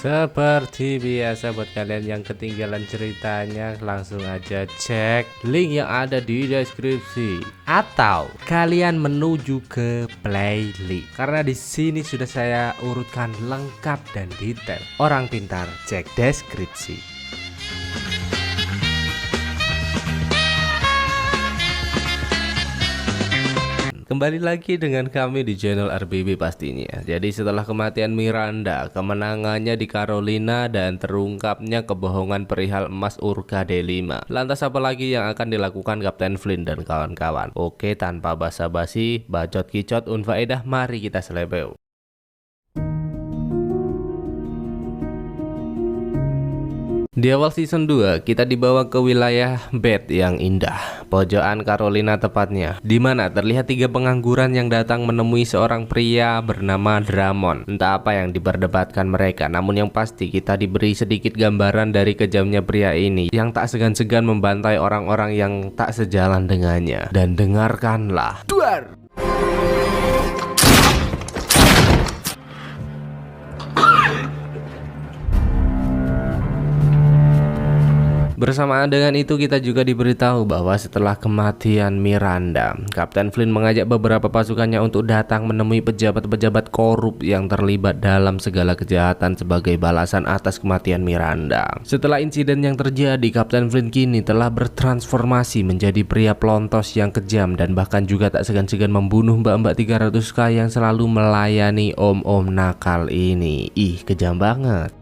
Seperti biasa buat kalian yang ketinggalan ceritanya, langsung aja cek link yang ada di deskripsi atau kalian menuju ke playlist karena di sini sudah saya urutkan lengkap dan detail. Orang pintar cek deskripsi. Kembali lagi dengan kami di channel RBB pastinya. Jadi setelah kematian Miranda, kemenangannya di Carolina, dan terungkapnya kebohongan perihal emas Urka D5, lantas apa lagi yang akan dilakukan Kapten Flynn dan kawan-kawan? Oke, tanpa basa-basi, bacot kicot unfaedah, mari kita selebeu. Di awal season 2, kita dibawa ke wilayah Beth yang indah, pojokan Carolina tepatnya, di mana terlihat 3 pengangguran yang datang menemui seorang pria bernama Drummond. Entah apa yang diperdebatkan mereka, namun yang pasti kita diberi sedikit gambaran dari kejamnya pria ini yang tak segan-segan membantai orang-orang yang tak sejalan dengannya. Dan dengarkanlah. Duar! Bersamaan dengan itu kita juga diberitahu bahwa setelah kematian Miranda, Kapten Flynn mengajak beberapa pasukannya untuk datang menemui pejabat-pejabat korup yang terlibat dalam segala kejahatan sebagai balasan atas kematian Miranda. Setelah insiden yang terjadi, Kapten Flynn kini telah bertransformasi menjadi pria pelontos yang kejam dan bahkan juga tak segan-segan membunuh mbak-mbak 300k yang selalu melayani om-om nakal ini. Ih, kejam banget.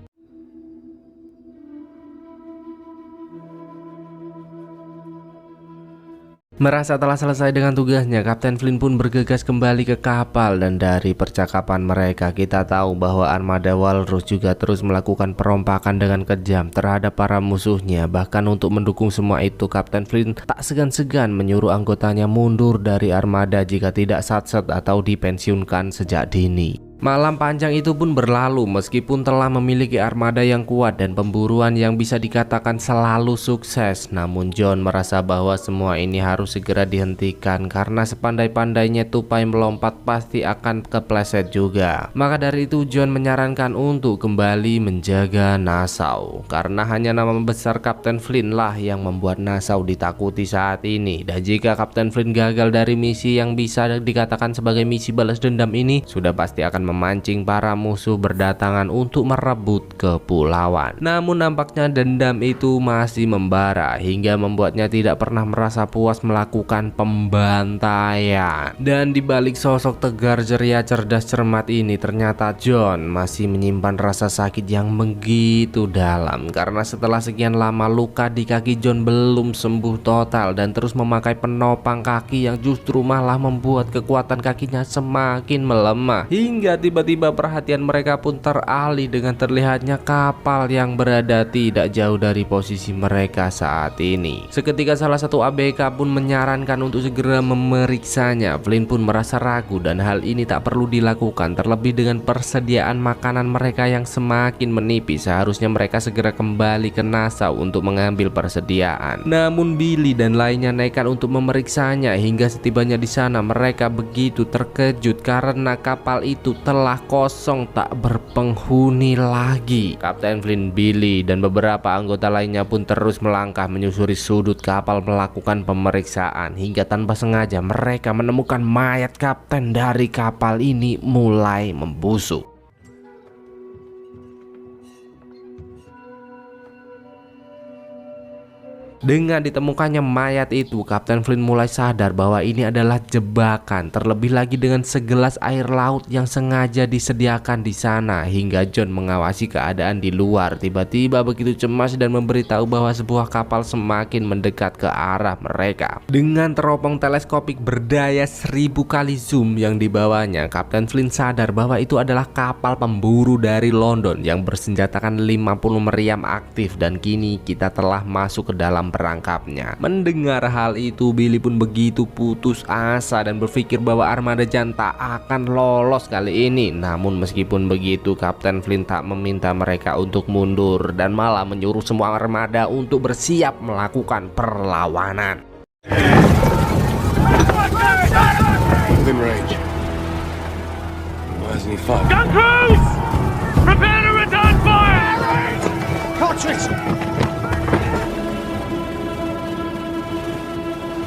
Merasa telah selesai dengan tugasnya, Kapten Flynn pun bergegas kembali ke kapal, dan dari percakapan mereka kita tahu bahwa armada Walrus juga terus melakukan perompakan dengan kejam terhadap para musuhnya. Bahkan untuk mendukung semua itu, Kapten Flynn tak segan-segan menyuruh anggotanya mundur dari armada jika tidak satset atau dipensiunkan sejak dini. Malam panjang itu pun berlalu meskipun telah memiliki armada yang kuat dan pemburuan yang bisa dikatakan selalu sukses. Namun John merasa bahwa semua ini harus segera dihentikan karena sepandai-pandainya tupai melompat pasti akan kepleset juga. Maka dari itu John menyarankan untuk kembali menjaga Nassau, karena hanya nama besar Kapten Flynn lah yang membuat Nassau ditakuti saat ini. Dan jika Kapten Flynn gagal dari misi yang bisa dikatakan sebagai misi balas dendam ini, sudah pasti akan memancing para musuh berdatangan untuk merebut kepulauan. Namun nampaknya dendam itu masih membara hingga membuatnya tidak pernah merasa puas melakukan pembantaian. Dan dibalik sosok tegar, ceria, cerdas, cermat ini, ternyata John masih menyimpan rasa sakit yang begitu dalam, karena setelah sekian lama luka di kaki John belum sembuh total dan terus memakai penopang kaki yang justru malah membuat kekuatan kakinya semakin melemah. Hingga tiba-tiba perhatian mereka pun teralih dengan terlihatnya kapal yang berada tidak jauh dari posisi mereka saat ini. Seketika salah satu ABK pun menyarankan untuk segera memeriksanya. Flynn pun merasa ragu dan hal ini tak perlu dilakukan, terlebih dengan persediaan makanan mereka yang semakin menipis. Seharusnya mereka segera kembali ke Nassau untuk mengambil persediaan. Namun Billy dan lainnya nekat untuk memeriksanya. Hingga setibanya di sana mereka begitu terkejut karena kapal itu telah kosong, tak berpenghuni lagi. Kapten Flynn, Billy, dan beberapa anggota lainnya pun terus melangkah menyusuri sudut kapal melakukan pemeriksaan, hingga tanpa sengaja mereka menemukan mayat kapten dari kapal ini mulai membusuk. Dengan ditemukannya mayat itu, Kapten Flynn mulai sadar bahwa ini adalah jebakan, terlebih lagi dengan segelas air laut yang sengaja disediakan di sana. Hingga John mengawasi keadaan di luar, tiba-tiba begitu cemas dan memberitahu bahwa sebuah kapal semakin mendekat ke arah mereka. Dengan teropong teleskopik berdaya 1000 kali zoom yang dibawanya, Kapten Flynn sadar bahwa itu adalah kapal pemburu dari London yang bersenjatakan 50 meriam aktif, dan kini kita telah masuk ke dalam perangkapnya. Mendengar hal itu, Billy pun begitu putus asa dan berpikir bahwa armada Jan tak akan lolos kali ini. Namun meskipun begitu, Kapten Flynn tak meminta mereka untuk mundur dan malah menyuruh semua armada untuk bersiap melakukan perlawanan. Within range. Why hasn't he fired? Gun crews! Prepare to return fire! Batteries!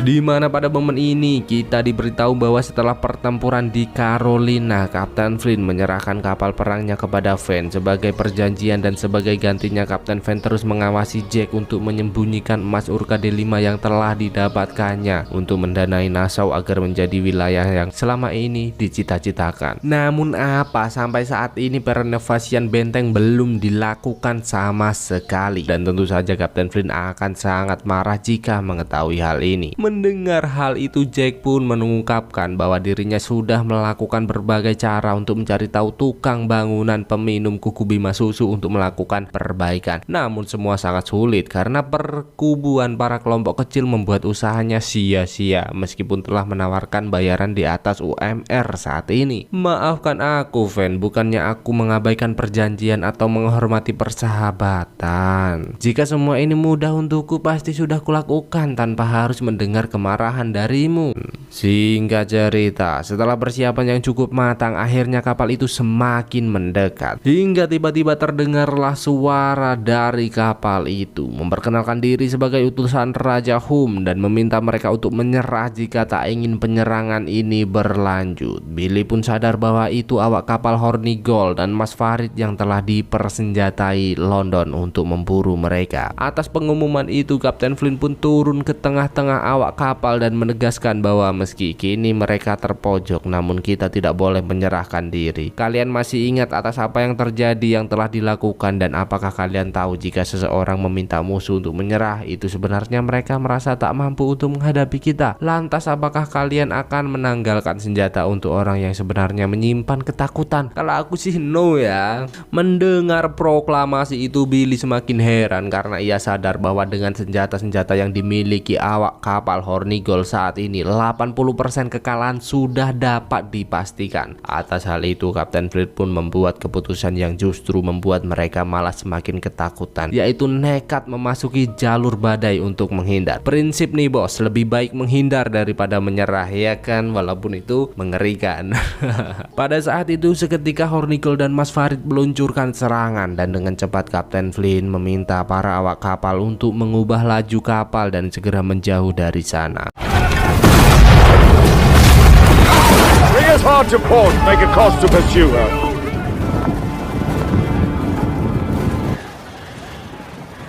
Di mana pada momen ini kita diberitahu bahwa setelah pertempuran di Carolina, Kapten Flynn menyerahkan kapal perangnya kepada Van sebagai perjanjian, dan sebagai gantinya Kapten Van terus mengawasi Jack untuk menyembunyikan emas Urka D5 yang telah didapatkannya untuk mendanai Nassau agar menjadi wilayah yang selama ini dicita-citakan. Namun apa, sampai saat ini perenovasian benteng belum dilakukan sama sekali, dan tentu saja Kapten Flynn akan sangat marah jika mengetahui hal ini. Mendengar hal itu, Jack pun mengungkapkan bahwa dirinya sudah melakukan berbagai cara untuk mencari tahu tukang bangunan peminum kuku Bima Susu untuk melakukan perbaikan. Namun semua sangat sulit karena perkubuan para kelompok kecil membuat usahanya sia-sia meskipun telah menawarkan bayaran di atas UMR saat ini. Maafkan aku, Van, bukannya aku mengabaikan perjanjian atau menghormati persahabatan. Jika semua ini mudah untukku, pasti sudah kulakukan tanpa harus mendengar kemarahan darimu. Singkat cerita, setelah persiapan yang cukup matang, akhirnya kapal itu semakin mendekat hingga tiba-tiba terdengarlah suara dari kapal itu memperkenalkan diri sebagai utusan Raja Hum dan meminta mereka untuk menyerah jika tak ingin penyerangan ini berlanjut. Billy pun sadar bahwa itu awak kapal Hornigold dan Mas Farid yang telah dipersenjatai London untuk memburu mereka. Atas pengumuman itu, Kapten Flynn pun turun ke tengah-tengah awak kapal dan menegaskan bahwa meski kini mereka terpojok, namun kita tidak boleh menyerahkan diri. Kalian masih ingat atas apa yang terjadi yang telah dilakukan, dan apakah kalian tahu jika seseorang meminta musuh untuk menyerah, itu sebenarnya mereka merasa tak mampu untuk menghadapi kita. Lantas apakah kalian akan menanggalkan senjata untuk orang yang sebenarnya menyimpan ketakutan? Kalau aku sih no ya. Mendengar proklamasi itu, Billy semakin heran karena ia sadar bahwa dengan senjata-senjata yang dimiliki awak kapal Hornigold saat ini, 80% kekalahan sudah dapat dipastikan. Atas hal itu, Kapten Flynn pun membuat keputusan yang justru membuat mereka malah semakin ketakutan, yaitu nekat memasuki jalur badai untuk menghindar. Prinsip nih bos, lebih baik menghindar daripada menyerah, ya kan, walaupun itu mengerikan. Pada saat itu seketika Hornigold dan Mas Farid meluncurkan serangan, dan dengan cepat Kapten Flynn meminta para awak kapal untuk mengubah laju kapal dan segera menjauh dari sana. Bring us hard to port. Make a cost to pursue her.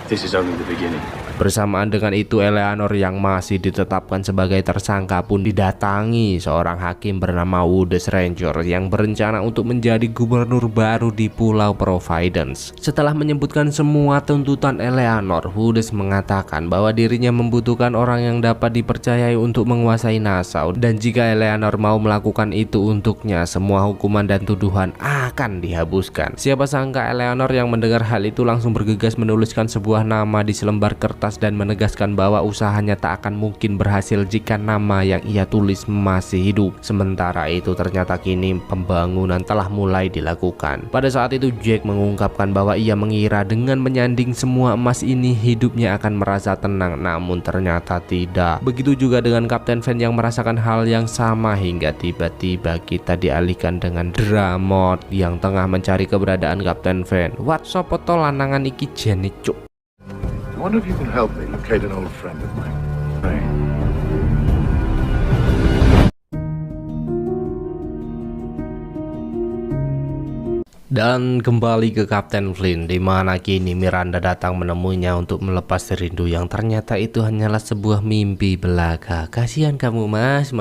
This is only the beginning. Bersamaan dengan itu, Eleanor yang masih ditetapkan sebagai tersangka pun didatangi seorang hakim bernama Woodes Ranger yang berencana untuk menjadi gubernur baru di Pulau Providence. Setelah menyebutkan semua tuntutan Eleanor, Woodes mengatakan bahwa dirinya membutuhkan orang yang dapat dipercayai untuk menguasai Nassau, dan jika Eleanor mau melakukan itu untuknya, semua hukuman dan tuduhan akan dihapuskan. Siapa sangka Eleanor yang mendengar hal itu langsung bergegas menuliskan sebuah nama di selembar kertas dan menegaskan bahwa usahanya tak akan mungkin berhasil jika nama yang ia tulis masih hidup. Sementara itu ternyata kini pembangunan telah mulai dilakukan. Pada saat itu Jack mengungkapkan bahwa ia mengira dengan menyanding semua emas ini hidupnya akan merasa tenang, namun ternyata tidak. Begitu juga dengan Kapten Van yang merasakan hal yang sama hingga tiba-tiba kita dialihkan dengan Dramot yang tengah mencari keberadaan Kapten Van. What sopo to lanangan iki jene cuk. I wonder if you can help me locate an old friend of mine. Right. Dan kembali ke Kapten Flynn, di mana kini Miranda datang menemuinya untuk melepas rindu yang ternyata itu hanyalah sebuah mimpi belaka. Kasihan kamu mas.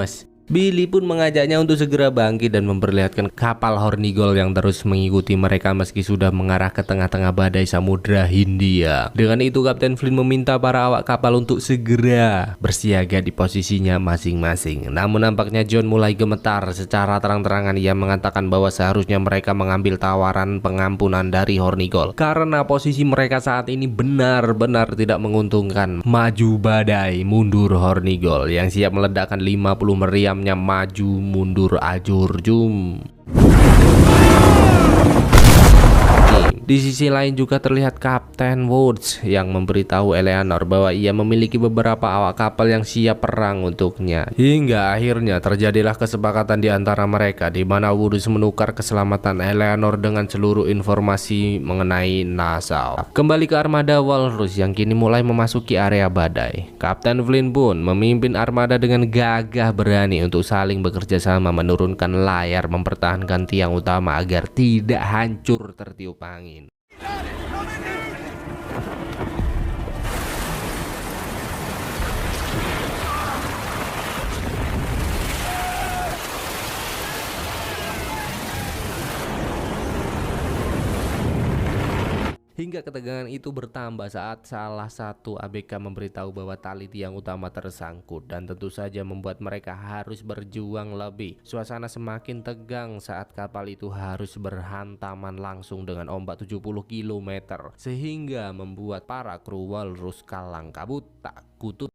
Billy pun mengajaknya untuk segera bangkit dan memperlihatkan kapal Hornigold yang terus mengikuti mereka meski sudah mengarah ke tengah-tengah badai Samudra Hindia. Dengan itu Kapten Flynn meminta para awak kapal untuk segera bersiaga di posisinya masing-masing. Namun nampaknya John mulai gemetar. Secara terang-terangan ia mengatakan bahwa seharusnya mereka mengambil tawaran pengampunan dari Hornigold karena posisi mereka saat ini benar-benar tidak menguntungkan. Maju badai, mundur Hornigold yang siap meledakkan 50 meriam maju mundur ajur jum. Di sisi lain juga terlihat Kapten Woods yang memberitahu Eleanor bahwa ia memiliki beberapa awak kapal yang siap perang untuknya. Hingga akhirnya terjadilah kesepakatan di antara mereka di mana Woods menukar keselamatan Eleanor dengan seluruh informasi mengenai Nassau. Kembali ke armada Walrus yang kini mulai memasuki area badai. Kapten Flynn pun memimpin armada dengan gagah berani untuk saling bekerja sama menurunkan layar mempertahankan tiang utama agar tidak hancur tertiup angin. Hingga ketegangan itu bertambah saat salah satu ABK memberitahu bahwa tali tiang utama tersangkut dan tentu saja membuat mereka harus berjuang lebih. Suasana semakin tegang saat kapal itu harus berhantaman langsung dengan ombak 70 km sehingga membuat para kru Walrus kalang kabut tak kutut.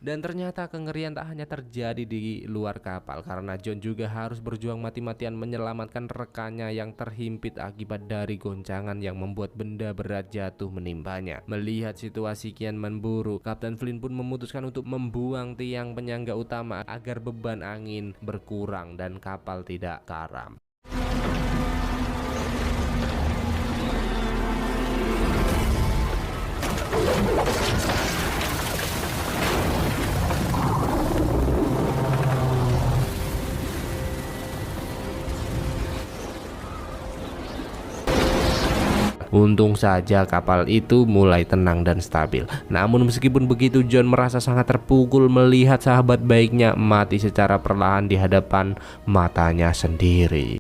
Dan ternyata kengerian tak hanya terjadi di luar kapal karena John juga harus berjuang mati-matian menyelamatkan rekannya yang terhimpit akibat dari goncangan yang membuat benda berat jatuh menimpanya. Melihat situasi kian memburuk, Kapten Flynn pun memutuskan untuk membuang tiang penyangga utama agar beban angin berkurang dan kapal tidak karam. Untung saja kapal itu mulai tenang dan stabil. Namun meskipun begitu, John merasa sangat terpukul melihat sahabat baiknya mati secara perlahan di hadapan matanya sendiri.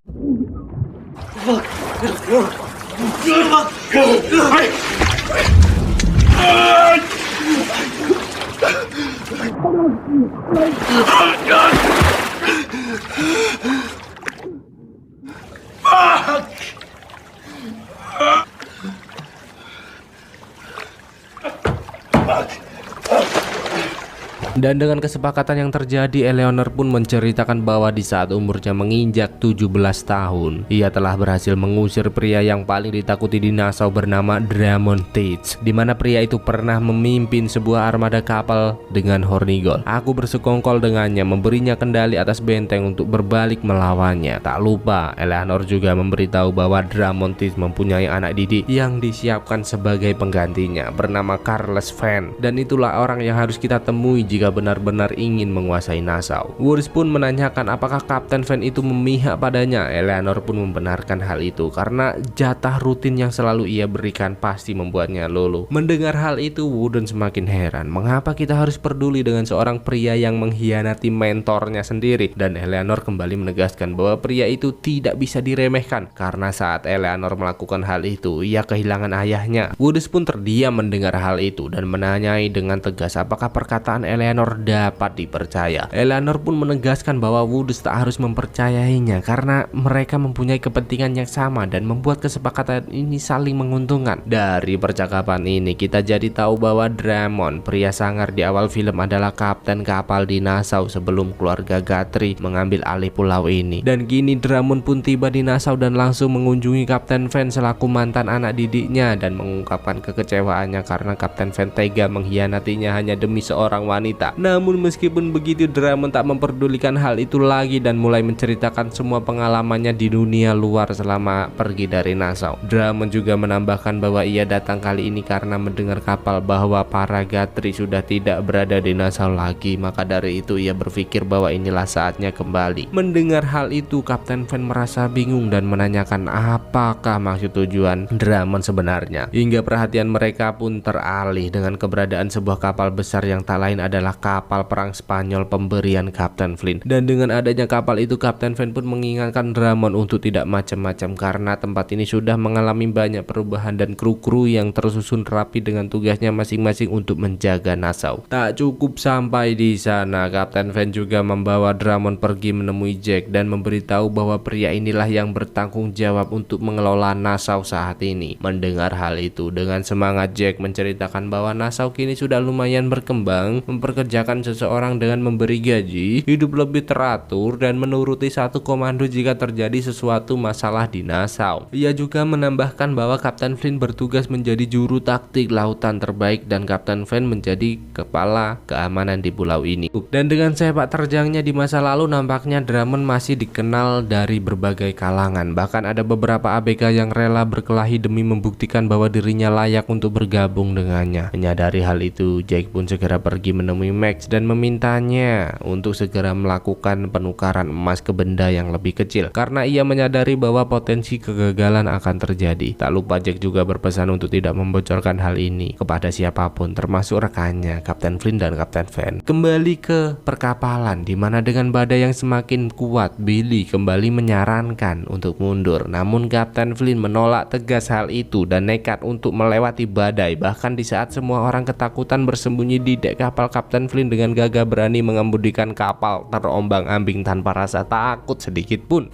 Dan dengan kesepakatan yang terjadi, Eleanor pun menceritakan bahwa di saat umurnya menginjak 17 tahun, ia telah berhasil mengusir pria yang paling ditakuti di Nassau bernama Drummond Tate, di mana pria itu pernah memimpin sebuah armada kapal dengan Hornigold. Aku bersekongkol dengannya, memberinya kendali atas benteng untuk berbalik melawannya. Tak lupa, Eleanor juga memberitahu bahwa Drummond Tate mempunyai anak didik yang disiapkan sebagai penggantinya bernama Carles Van, dan itulah orang yang harus kita temui jika benar-benar ingin menguasai Nassau. Woods pun menanyakan apakah Kapten Van itu memihak padanya. Eleanor pun membenarkan hal itu karena jatah rutin yang selalu ia berikan pasti membuatnya luluh. Mendengar hal itu, Wooden semakin heran mengapa kita harus peduli dengan seorang pria yang mengkhianati mentornya sendiri, dan Eleanor kembali menegaskan bahwa pria itu tidak bisa diremehkan karena saat Eleanor melakukan hal itu ia kehilangan ayahnya. Woods pun terdiam mendengar hal itu dan menanyai dengan tegas apakah perkataan Eleanor dapat dipercaya. Eleanor pun menegaskan bahwa Woods tak harus mempercayainya karena mereka mempunyai kepentingan yang sama dan membuat kesepakatan ini saling menguntungkan. Dari percakapan ini kita jadi tahu bahwa Drummond, pria sangar di awal film, adalah kapten kapal di Nassau sebelum keluarga Guthrie mengambil alih pulau ini. Dan kini Drummond pun tiba di Nassau dan langsung mengunjungi Kapten Van selaku mantan anak didiknya dan mengungkapkan kekecewaannya karena Kapten Van tega mengkhianatinya hanya demi seorang wanita. mereka. Namun meskipun begitu, Drummond tak memperdulikan hal itu lagi dan mulai menceritakan semua pengalamannya di dunia luar selama pergi dari Nassau. Drummond juga menambahkan bahwa ia datang kali ini karena mendengar kapal bahwa para Guthrie sudah tidak berada di Nassau lagi, maka dari itu ia berpikir bahwa inilah saatnya kembali. Mendengar hal itu, Kapten Van merasa bingung dan menanyakan apakah maksud tujuan Drummond sebenarnya. Hingga perhatian mereka pun teralih dengan keberadaan sebuah kapal besar yang tak lain adalah kapal perang Spanyol pemberian Kapten Flint. Dan dengan adanya kapal itu, Kapten Van pun mengingatkan Drummond untuk tidak macam-macam karena tempat ini sudah mengalami banyak perubahan dan kru-kru yang tersusun rapi dengan tugasnya masing-masing untuk menjaga Nassau. Tak cukup sampai di sana, Kapten Van juga membawa Drummond pergi menemui Jack dan memberitahu bahwa pria inilah yang bertanggung jawab untuk mengelola Nassau saat ini. Mendengar hal itu, dengan semangat Jack menceritakan bahwa Nassau kini sudah lumayan berkembang, memperkerjakan seseorang dengan memberi gaji, hidup lebih teratur, dan menuruti satu komando jika terjadi sesuatu masalah di Nassau. Ia juga menambahkan bahwa Kapten Flint bertugas menjadi juru taktik lautan terbaik dan Kapten Van menjadi kepala keamanan di pulau ini. Dan dengan sepak terjangnya di masa lalu, nampaknya Drummond masih dikenal dari berbagai kalangan. Bahkan ada beberapa ABK yang rela berkelahi demi membuktikan bahwa dirinya layak untuk bergabung dengannya. Menyadari hal itu, Jack pun segera pergi menemui Max dan memintanya untuk segera melakukan penukaran emas ke benda yang lebih kecil karena ia menyadari bahwa potensi kegagalan akan terjadi. Tak lupa Jack juga berpesan untuk tidak membocorkan hal ini kepada siapapun, termasuk rekannya Kapten Flint dan Kapten Van. Kembali ke perkapalan, di mana dengan badai yang semakin kuat, Billy kembali menyarankan untuk mundur. Namun Kapten Flint menolak tegas hal itu dan nekat untuk melewati badai. Bahkan di saat semua orang ketakutan bersembunyi di dek kapal, Kapten Flint dengan gagah berani mengemudikan kapal terombang-ambing tanpa rasa takut sedikit pun.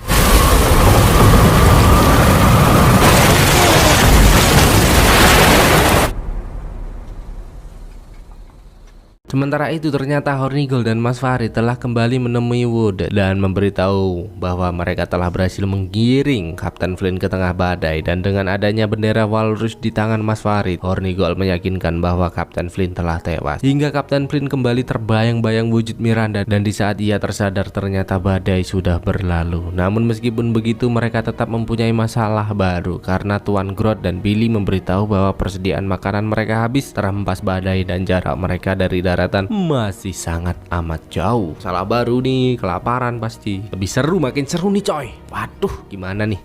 Sementara itu ternyata Hornigold dan Mas Farid telah kembali menemui Wood dan memberitahu bahwa mereka telah berhasil menggiring Kapten Flint ke tengah badai. Dan dengan adanya bendera Walrus di tangan Mas Farid, Hornigold meyakinkan bahwa Kapten Flint telah tewas. Hingga Kapten Flint kembali terbayang-bayang wujud Miranda dan di saat ia tersadar ternyata badai sudah berlalu. Namun meskipun begitu, mereka tetap mempunyai masalah baru karena Tuan Grodd dan Billy memberitahu bahwa persediaan makanan mereka habis terhempas badai dan jarak mereka dari daratan masih sangat amat jauh. Salah baru nih, kelaparan pasti. Lebih seru, makin seru nih coy. Waduh, gimana nih?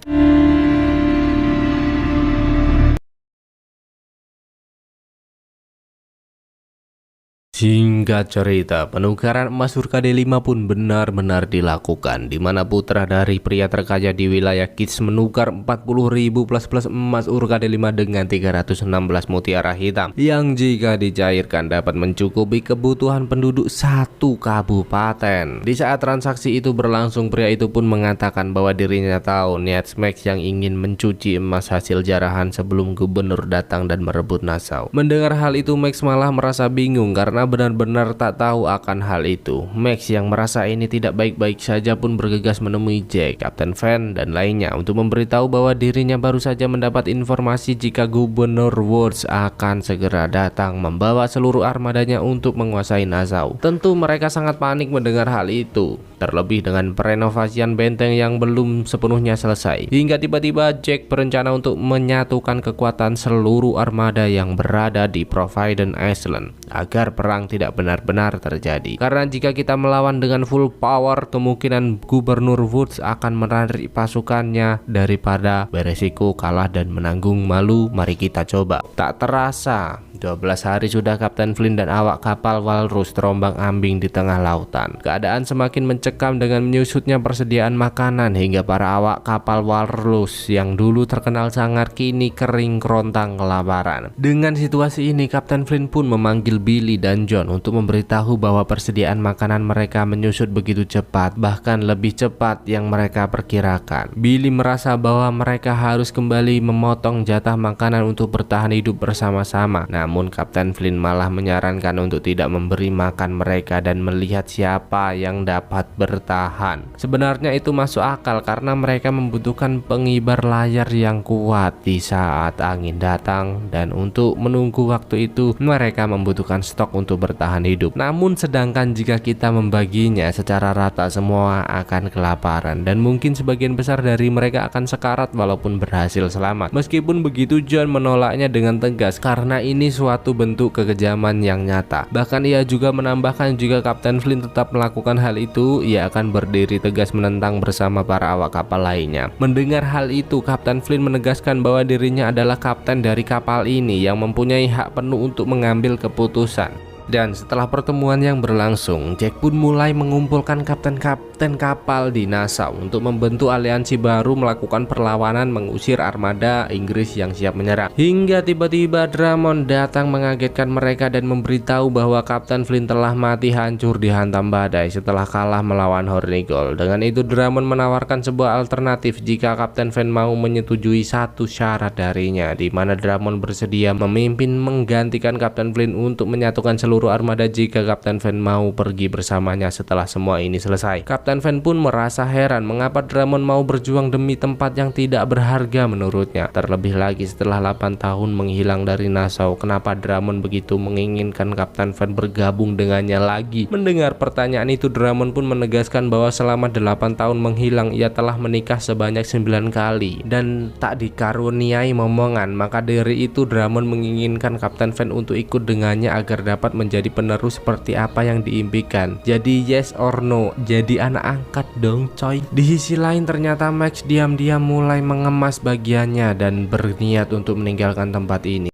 Singkat cerita, penukaran emas Urkade 5 pun benar-benar dilakukan, di mana putra dari pria terkaya di wilayah Kids menukar 40.000 plus emas Urkade 5 dengan 316 mutiara hitam yang jika dicairkan dapat mencukupi kebutuhan penduduk satu kabupaten. Di saat transaksi itu berlangsung, pria itu pun mengatakan bahwa dirinya tahu niat Max yang ingin mencuci emas hasil jarahan sebelum gubernur datang dan merebut Nassau. Mendengar hal itu, Max malah merasa bingung karena benar-benar tak tahu akan hal itu. Max yang merasa ini tidak baik-baik saja pun bergegas menemui Jack, Kapten Van, dan lainnya untuk memberitahu bahwa dirinya baru saja mendapat informasi jika Gubernur Woods akan segera datang membawa seluruh armadanya untuk menguasai Nassau. Tentu mereka sangat panik mendengar hal itu, terlebih dengan perenovasian benteng yang belum sepenuhnya selesai. Hingga tiba-tiba Jack berencana untuk menyatukan kekuatan seluruh armada yang berada di Providence Island agar perang tidak benar-benar terjadi. Karena jika kita melawan dengan full power, kemungkinan Gubernur Woods akan menarik pasukannya daripada beresiko kalah dan menanggung malu. Mari kita coba. Tak terasa 12 hari sudah Kapten Flint dan awak kapal Walrus terombang-ambing di tengah lautan. Keadaan semakin mencekam dengan menyusutnya persediaan makanan hingga para awak kapal Walrus yang dulu terkenal sangar kini kering kerontang kelaparan. Dengan situasi ini, Kapten Flint pun memanggil Billy dan John untuk memberitahu bahwa persediaan makanan mereka menyusut begitu cepat, bahkan lebih cepat yang mereka perkirakan. Billy merasa bahwa mereka harus kembali memotong jatah makanan untuk bertahan hidup bersama-sama. Namun Kapten Flint malah menyarankan untuk tidak memberi makan mereka dan melihat siapa yang dapat bertahan. Sebenarnya itu masuk akal karena mereka membutuhkan pengibar layar yang kuat di saat angin datang, dan untuk menunggu waktu itu mereka membutuhkan stok untuk untuk bertahan hidup. Namun sedangkan jika kita membaginya secara rata, semua akan kelaparan dan mungkin sebagian besar dari mereka akan sekarat walaupun berhasil selamat. Meskipun begitu, John menolaknya dengan tegas karena ini suatu bentuk kekejaman yang nyata. Bahkan ia juga menambahkan jika Kapten Flynn tetap melakukan hal itu, ia akan berdiri tegas menentang bersama para awak kapal lainnya. Mendengar hal itu, Kapten Flynn menegaskan bahwa dirinya adalah kapten dari kapal ini yang mempunyai hak penuh untuk mengambil keputusan. Dan setelah pertemuan yang berlangsung, Jack pun mulai mengumpulkan kapten-kapten kapal di Nassau untuk membentuk aliansi baru melakukan perlawanan mengusir armada Inggris yang siap menyerang. Hingga tiba-tiba Drummond datang mengagetkan mereka dan memberitahu bahwa Kapten Flynn telah mati hancur dihantam badai setelah kalah melawan Hornigold. Dengan itu Drummond menawarkan sebuah alternatif jika Kapten Flynn mau menyetujui satu syarat darinya, di mana Drummond bersedia memimpin menggantikan Kapten Flynn untuk menyatukan seluruh armada jika Kapten Flynn mau pergi bersamanya setelah semua ini selesai. Kapten Flynn pun merasa heran mengapa Drummond mau berjuang demi tempat yang tidak berharga menurutnya. Terlebih lagi setelah 8 tahun menghilang dari Nassau, kenapa Drummond begitu menginginkan Kapten Flynn bergabung dengannya lagi? Mendengar pertanyaan itu, Drummond pun menegaskan bahwa selama 8 tahun menghilang ia telah menikah sebanyak 9 kali dan tak dikaruniai momongan. Maka dari itu Drummond menginginkan Kapten Flynn untuk ikut dengannya agar dapat menjadi penerus seperti apa yang diimpikan. Jadi yes or no, jadi anak angkat dong coy. Di sisi lain ternyata Max diam-diam mulai mengemas bagiannya dan berniat untuk meninggalkan tempat ini.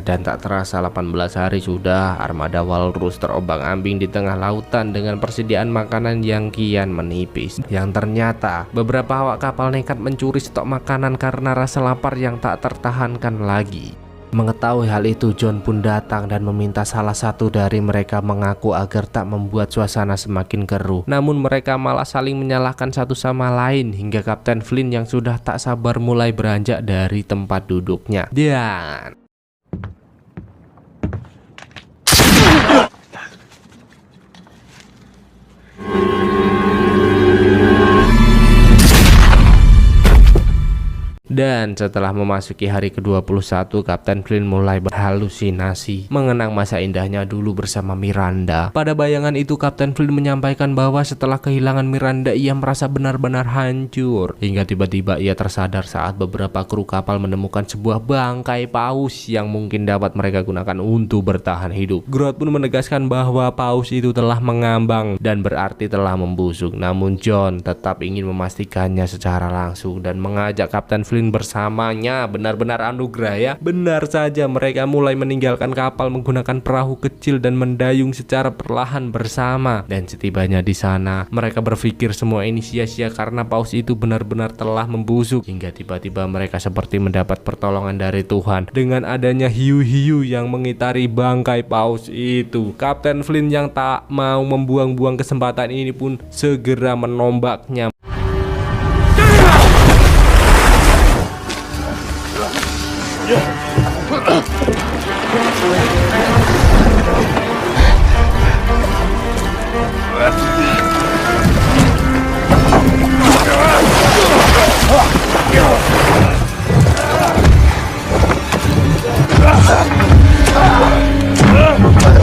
Dan tak terasa 18 hari sudah armada Walrus terombang-ambing di tengah lautan dengan persediaan makanan yang kian menipis. Yang ternyata beberapa awak kapal nekat mencuri stok makanan karena rasa lapar yang tak tertahankan lagi. Mengetahui hal itu, John pun datang dan meminta salah satu dari mereka mengaku agar tak membuat suasana semakin keruh. Namun mereka malah saling menyalahkan satu sama lain hingga Kapten Flynn yang sudah tak sabar mulai beranjak dari tempat duduknya. Dan setelah memasuki hari ke-21, Kapten Flynn mulai berhalusinasi mengenang masa indahnya dulu bersama Miranda. Pada bayangan itu Kapten Flynn menyampaikan bahwa setelah kehilangan Miranda ia merasa benar-benar hancur. Hingga tiba-tiba ia tersadar saat beberapa kru kapal menemukan sebuah bangkai paus yang mungkin dapat mereka gunakan untuk bertahan hidup. Groot pun menegaskan bahwa paus itu telah mengambang dan berarti telah membusuk. Namun John tetap ingin memastikannya secara langsung dan mengajak Kapten Flynn bersamanya. Benar-benar anugerah ya. Benar saja, mereka mulai meninggalkan kapal menggunakan perahu kecil dan mendayung secara perlahan bersama. Dan setibanya di sana, mereka berpikir semua ini sia-sia karena paus itu benar-benar telah membusuk. Hingga tiba-tiba mereka seperti mendapat pertolongan dari Tuhan dengan adanya hiu-hiu yang mengitari bangkai paus itu. Kapten Flynn yang tak mau membuang-buang kesempatan ini pun segera menombaknya.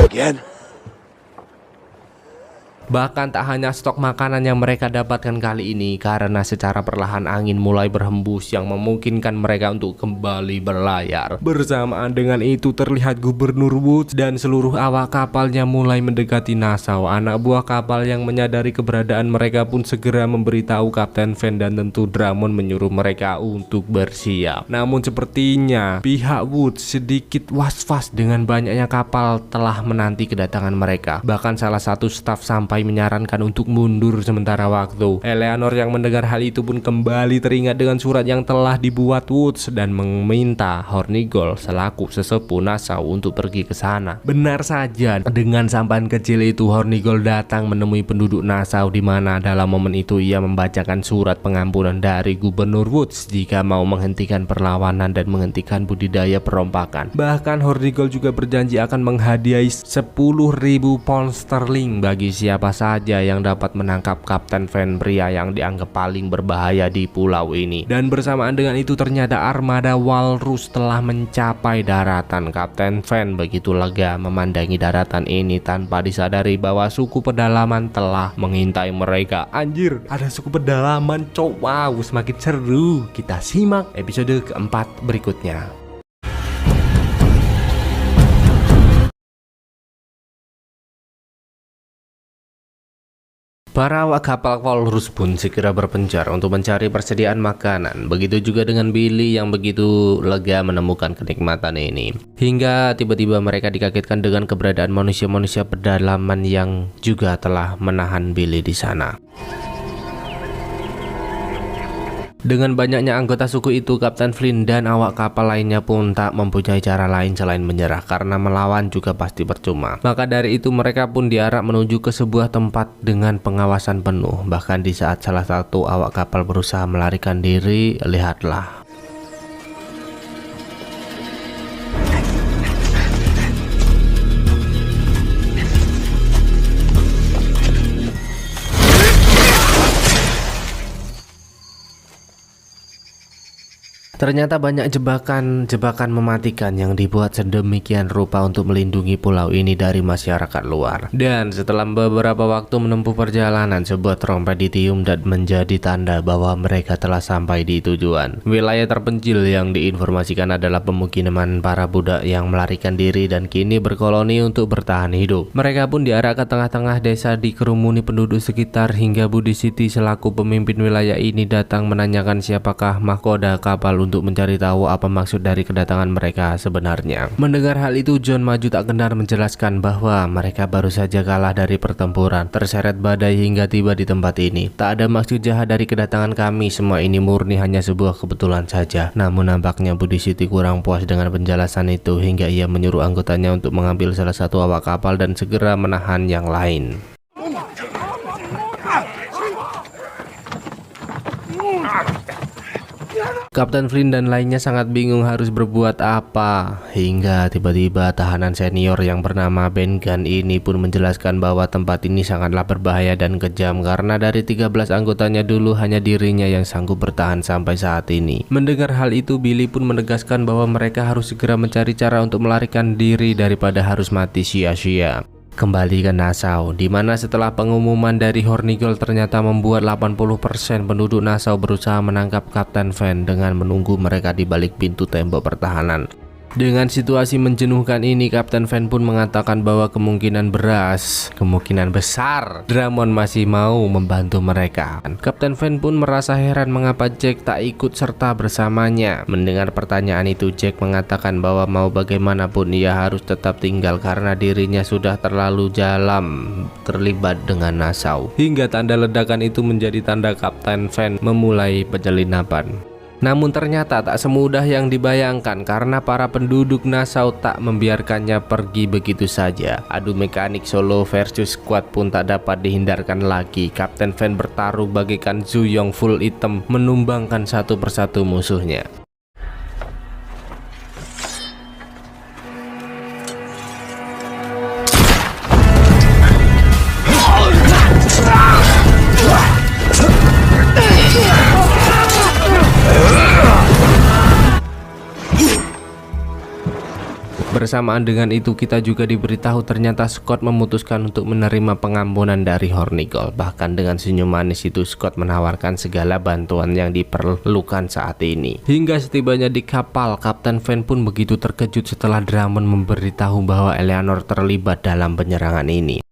Again? Bahkan tak hanya stok makanan yang mereka dapatkan kali ini, karena secara perlahan angin mulai berhembus yang memungkinkan mereka untuk kembali berlayar. Bersamaan dengan itu terlihat Gubernur Woods dan seluruh awak kapalnya mulai mendekati Nassau. Anak buah kapal yang menyadari keberadaan mereka pun segera memberitahu Kapten Flynn dan tentu Drummond menyuruh mereka untuk bersiap. Namun sepertinya pihak Woods sedikit was-was dengan banyaknya kapal telah menanti kedatangan mereka. Bahkan salah satu staf sampai menyarankan untuk mundur sementara waktu. Eleanor yang mendengar hal itu pun kembali teringat dengan surat yang telah dibuat Woods dan meminta Hornigold selaku sesepuh Nassau untuk pergi ke sana. Benar saja, dengan sampan kecil itu Hornigold datang menemui penduduk Nassau, di mana dalam momen itu ia membacakan surat pengampunan dari Gubernur Woods jika mau menghentikan perlawanan dan menghentikan budidaya perompakan. Bahkan Hornigold juga berjanji akan menghadiahi 10.000 pound sterling bagi siapa saja yang dapat menangkap Kapten Van, pria yang dianggap paling berbahaya di pulau ini. Dan bersamaan dengan itu ternyata armada walrus telah mencapai daratan. Kapten Van begitu lega memandangi daratan ini tanpa disadari bahwa suku pedalaman telah mengintai mereka. Anjir, ada suku pedalaman, cow. Wow, semakin seru. Kita simak episode keempat berikutnya. Para awak kapal walrus pun segera berpencar untuk mencari persediaan makanan. Begitu juga dengan Billy yang begitu lega menemukan kenikmatan ini. Hingga tiba-tiba mereka dikagetkan dengan keberadaan manusia-manusia pedalaman yang juga telah menahan Billy di sana. Dengan banyaknya anggota suku itu, Kapten Flynn dan awak kapal lainnya pun tak mempunyai cara lain selain menyerah, karena melawan juga pasti percuma. Maka dari itu mereka pun diarak menuju ke sebuah tempat dengan pengawasan penuh. Bahkan di saat salah satu awak kapal berusaha melarikan diri, lihatlah. Ternyata banyak jebakan mematikan yang dibuat sedemikian rupa untuk melindungi pulau ini dari masyarakat luar. Dan setelah beberapa waktu menempuh perjalanan, sebuah trompet ditiup dan menjadi tanda bahwa mereka telah sampai di tujuan. Wilayah terpencil yang diinformasikan adalah pemukiman para budak yang melarikan diri dan kini berkoloni untuk bertahan hidup. Mereka pun diarak ke tengah-tengah desa dikerumuni penduduk sekitar hingga Budi Siti selaku pemimpin wilayah ini datang menanyakan siapakah mahkota kapal untuk mencari tahu apa maksud dari kedatangan mereka sebenarnya. Mendengar hal itu, John maju tak gentar menjelaskan bahwa mereka baru saja kalah dari pertempuran, terseret badai hingga tiba di tempat ini. Tak ada maksud jahat dari kedatangan kami, semua ini murni hanya sebuah kebetulan saja. Namun nampaknya Budi Siti kurang puas dengan penjelasan itu hingga ia menyuruh anggotanya untuk mengambil salah satu awak kapal dan segera menahan yang lain. Kapten Flynn dan lainnya sangat bingung harus berbuat apa, hingga tiba-tiba tahanan senior yang bernama Ben Gunn ini pun menjelaskan bahwa tempat ini sangatlah berbahaya dan kejam karena dari 13 anggotanya dulu hanya dirinya yang sanggup bertahan sampai saat ini. Mendengar hal itu, Billy pun menegaskan bahwa mereka harus segera mencari cara untuk melarikan diri daripada harus mati sia-sia. Kembali ke Nassau, di mana setelah pengumuman dari Hornigold ternyata membuat 80% penduduk Nassau berusaha menangkap Kapten Van dengan menunggu mereka di balik pintu tembok pertahanan. Dengan situasi menjenuhkan ini, Kapten Van pun mengatakan bahwa kemungkinan besar Drummond masih mau membantu mereka. Kapten Van pun merasa heran mengapa Jack tak ikut serta bersamanya. Mendengar pertanyaan itu, Jack mengatakan bahwa mau bagaimanapun ia harus tetap tinggal karena dirinya sudah terlalu dalam terlibat dengan Nassau. Hingga tanda ledakan itu menjadi tanda Kapten Van memulai penyelinapan. Namun ternyata tak semudah yang dibayangkan karena para penduduk Nassau tak membiarkannya pergi begitu saja. Adu mekanik solo versus squad pun tak dapat dihindarkan lagi. Kapten Van bertaruh bagaikan Zuyong full item menumbangkan satu persatu musuhnya. Bersamaan dengan itu kita juga diberitahu ternyata Scott memutuskan untuk menerima pengampunan dari Hornigold. Bahkan dengan senyum manis itu Scott menawarkan segala bantuan yang diperlukan saat ini. Hingga setibanya di kapal, Kapten Van pun begitu terkejut setelah Drummond memberitahu bahwa Eleanor terlibat dalam penyerangan ini.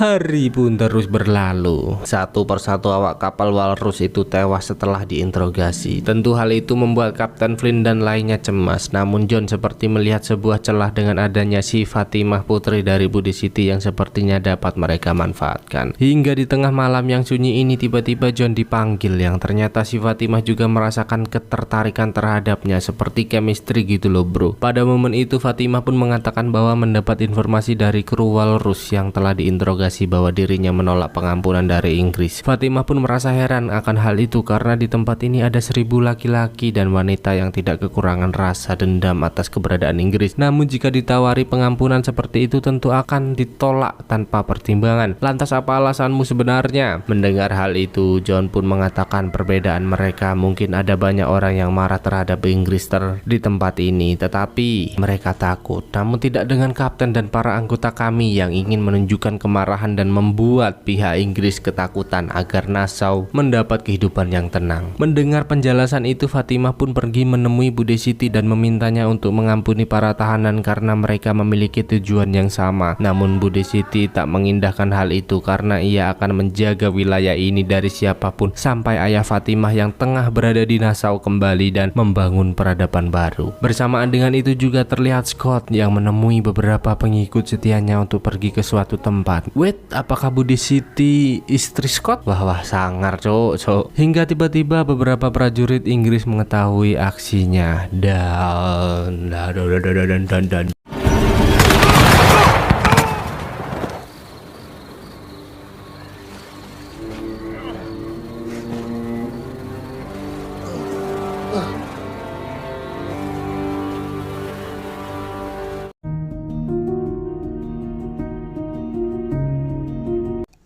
Hari pun terus berlalu. Satu persatu awak kapal walrus itu tewas setelah diinterogasi. Tentu hal itu membuat Kapten Flynn dan lainnya cemas. Namun John seperti melihat sebuah celah dengan adanya si Fatimah, putri dari Budi Siti yang sepertinya dapat mereka manfaatkan. Hingga di tengah malam yang sunyi ini tiba-tiba John dipanggil, yang ternyata si Fatimah juga merasakan ketertarikan terhadapnya, seperti chemistry gitu loh bro. Pada momen itu Fatimah pun mengatakan bahwa mendapat informasi dari kru walrus yang telah diinterogasi indikasi bahwa dirinya menolak pengampunan dari Inggris. Fatimah pun merasa heran akan hal itu karena di tempat ini ada 1000 laki-laki dan wanita yang tidak kekurangan rasa dendam atas keberadaan Inggris. Namun jika ditawari pengampunan seperti itu tentu akan ditolak tanpa pertimbangan. Lantas apa alasanmu sebenarnya? Mendengar hal itu, John pun mengatakan perbedaan mereka. Mungkin ada banyak orang yang marah terhadap Inggris di tempat ini, tetapi mereka takut. Namun tidak dengan kapten dan para anggota kami yang ingin menunjukkan kemarahan dan membuat pihak Inggris ketakutan agar Nassau mendapat kehidupan yang tenang. Mendengar penjelasan itu, Fatimah pun pergi menemui Bude Siti dan memintanya untuk mengampuni para tahanan karena mereka memiliki tujuan yang sama. Namun Bude Siti tak mengindahkan hal itu karena ia akan menjaga wilayah ini dari siapapun sampai ayah Fatimah yang tengah berada di Nassau kembali dan membangun peradaban baru. Bersamaan dengan itu juga terlihat Scott yang menemui beberapa pengikut setianya untuk pergi ke suatu tempat. Wait, apakah Bude Siti istri Scott? Wah sangar cok. Hingga tiba-tiba beberapa prajurit Inggris mengetahui aksinya dan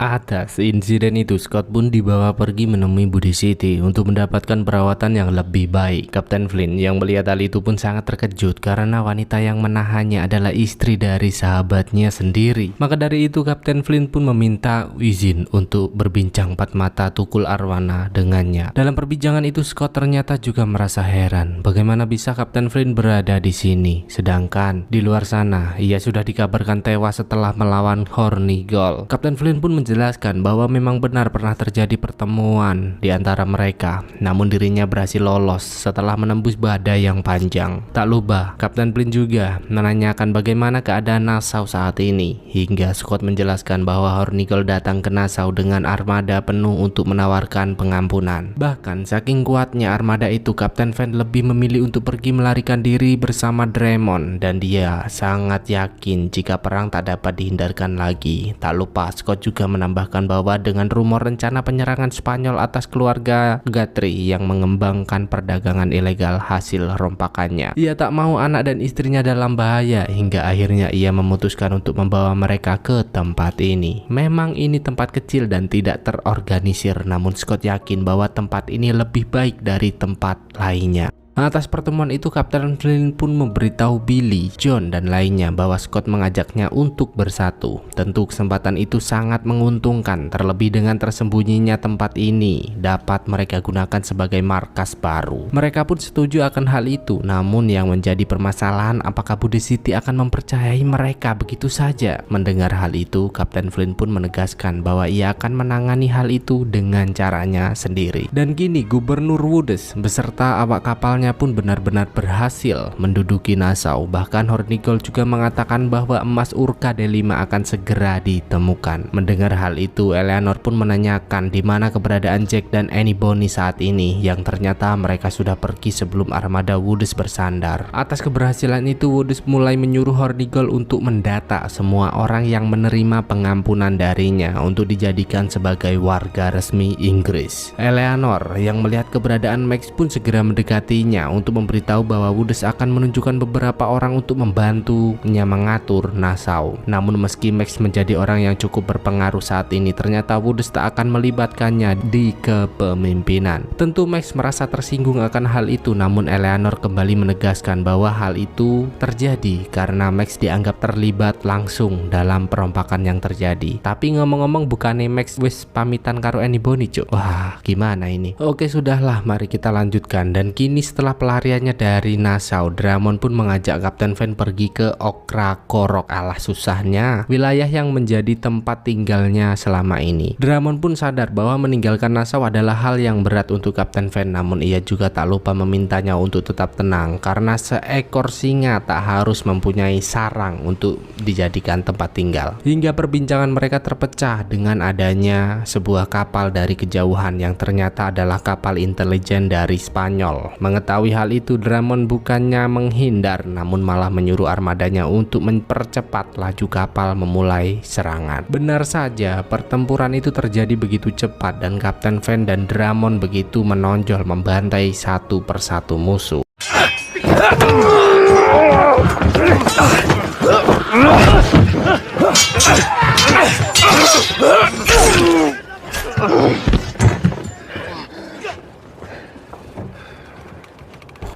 atas insiden itu, Scott pun dibawa pergi menemui Bude Siti untuk mendapatkan perawatan yang lebih baik. Kapten Flint yang melihat hal itu pun sangat terkejut karena wanita yang menahannya adalah istri dari sahabatnya sendiri. Maka dari itu Kapten Flint pun meminta izin untuk berbincang empat mata tukul arwana dengannya. Dalam perbincangan itu Scott ternyata juga merasa heran bagaimana bisa Kapten Flint berada di sini, sedangkan di luar sana ia sudah dikabarkan tewas setelah melawan Hornigold. Kapten Flint pun menjelaskan bahwa memang benar pernah terjadi pertemuan di antara mereka, namun dirinya berhasil lolos setelah menembus badai yang panjang. Tak lupa, Kapten Flint juga menanyakan bagaimana keadaan Nassau saat ini, hingga Scott menjelaskan bahwa Hornigold datang ke Nassau dengan armada penuh untuk menawarkan pengampunan. Bahkan saking kuatnya armada itu, Kapten Flint lebih memilih untuk pergi melarikan diri bersama Drummond, dan dia sangat yakin jika perang tak dapat dihindarkan lagi. Tak lupa, Scott juga menambahkan bahwa dengan rumor rencana penyerangan Spanyol atas keluarga Guthrie yang mengembangkan perdagangan ilegal hasil rompakannya, ia tak mau anak dan istrinya dalam bahaya, hingga akhirnya ia memutuskan untuk membawa mereka ke tempat ini. Memang ini tempat kecil dan tidak terorganisir, namun Scott yakin bahwa tempat ini lebih baik dari tempat lainnya. Atas pertemuan itu Kapten Flint pun memberitahu Billy, John dan lainnya bahwa Scott mengajaknya untuk bersatu. Tentu kesempatan itu sangat menguntungkan, terlebih dengan tersembunyinya tempat ini dapat mereka gunakan sebagai markas baru. Mereka pun setuju akan hal itu, namun yang menjadi permasalahan apakah Bude Siti akan mempercayai mereka begitu saja. Mendengar hal itu, Kapten Flint pun menegaskan bahwa ia akan menangani hal itu dengan caranya sendiri. Dan kini Gubernur Woodes beserta awak kapalnya pun benar-benar berhasil menduduki Nassau. Bahkan Hornigold juga mengatakan bahwa emas Urka D5 akan segera ditemukan. Mendengar hal itu, Eleanor pun menanyakan di mana keberadaan Jack dan Annie Bonny saat ini, yang ternyata mereka sudah pergi sebelum armada Woodes bersandar. Atas keberhasilan itu, Woodes mulai menyuruh Hornigold untuk mendata semua orang yang menerima pengampunan darinya untuk dijadikan sebagai warga resmi Inggris. Eleanor yang melihat keberadaan Max pun segera mendekatinya untuk memberitahu bahwa Woodes akan menunjukkan beberapa orang untuk membantunya mengatur Nassau. Namun meski Max menjadi orang yang cukup berpengaruh saat ini, ternyata Woodes tak akan melibatkannya di kepemimpinan. Tentu Max merasa tersinggung akan hal itu, namun Eleanor kembali menegaskan bahwa hal itu terjadi karena Max dianggap terlibat langsung dalam perompakan yang terjadi. Tapi ngomong-ngomong, bukannya Max wis pamitan karo Annie Bonny, cuk? Wah, gimana ini? Oke, sudahlah, mari kita lanjutkan. Dan kini setelah pelariannya dari Nassau, Drummond pun mengajak Kapten Flint pergi ke Okrakorok. Alah susahnya, wilayah yang menjadi tempat tinggalnya selama ini. Drummond pun sadar bahwa meninggalkan Nassau adalah hal yang berat untuk Kapten Flint, namun ia juga tak lupa memintanya untuk tetap tenang karena seekor singa tak harus mempunyai sarang untuk dijadikan tempat tinggal. Hingga perbincangan mereka terpecah dengan adanya sebuah kapal dari kejauhan yang ternyata adalah kapal intelijen dari Spanyol. Mengetahui Mengetahui hal itu, Drummond bukannya menghindar namun malah menyuruh armadanya untuk mempercepat laju kapal memulai serangan. Benar saja, pertempuran itu terjadi begitu cepat dan Kapten Van dan Drummond begitu menonjol membantai satu persatu musuh.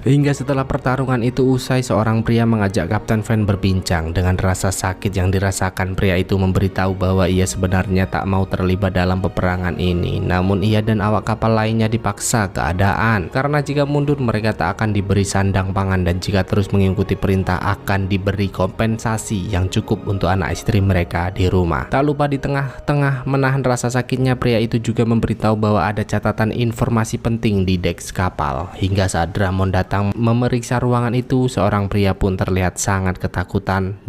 Hingga setelah pertarungan itu usai, seorang pria mengajak Kapten Van berbincang. Dengan rasa sakit yang dirasakan, pria itu memberitahu bahwa ia sebenarnya tak mau terlibat dalam peperangan ini. Namun ia dan awak kapal lainnya dipaksa keadaan, karena jika mundur mereka tak akan diberi sandang pangan, dan jika terus mengikuti perintah akan diberi kompensasi yang cukup untuk anak istri mereka di rumah. Tak lupa di tengah-tengah menahan rasa sakitnya, pria itu juga memberitahu bahwa ada catatan informasi penting di dek kapal. Hingga saat Drummond datang memeriksa ruangan itu, seorang pria pun terlihat sangat ketakutan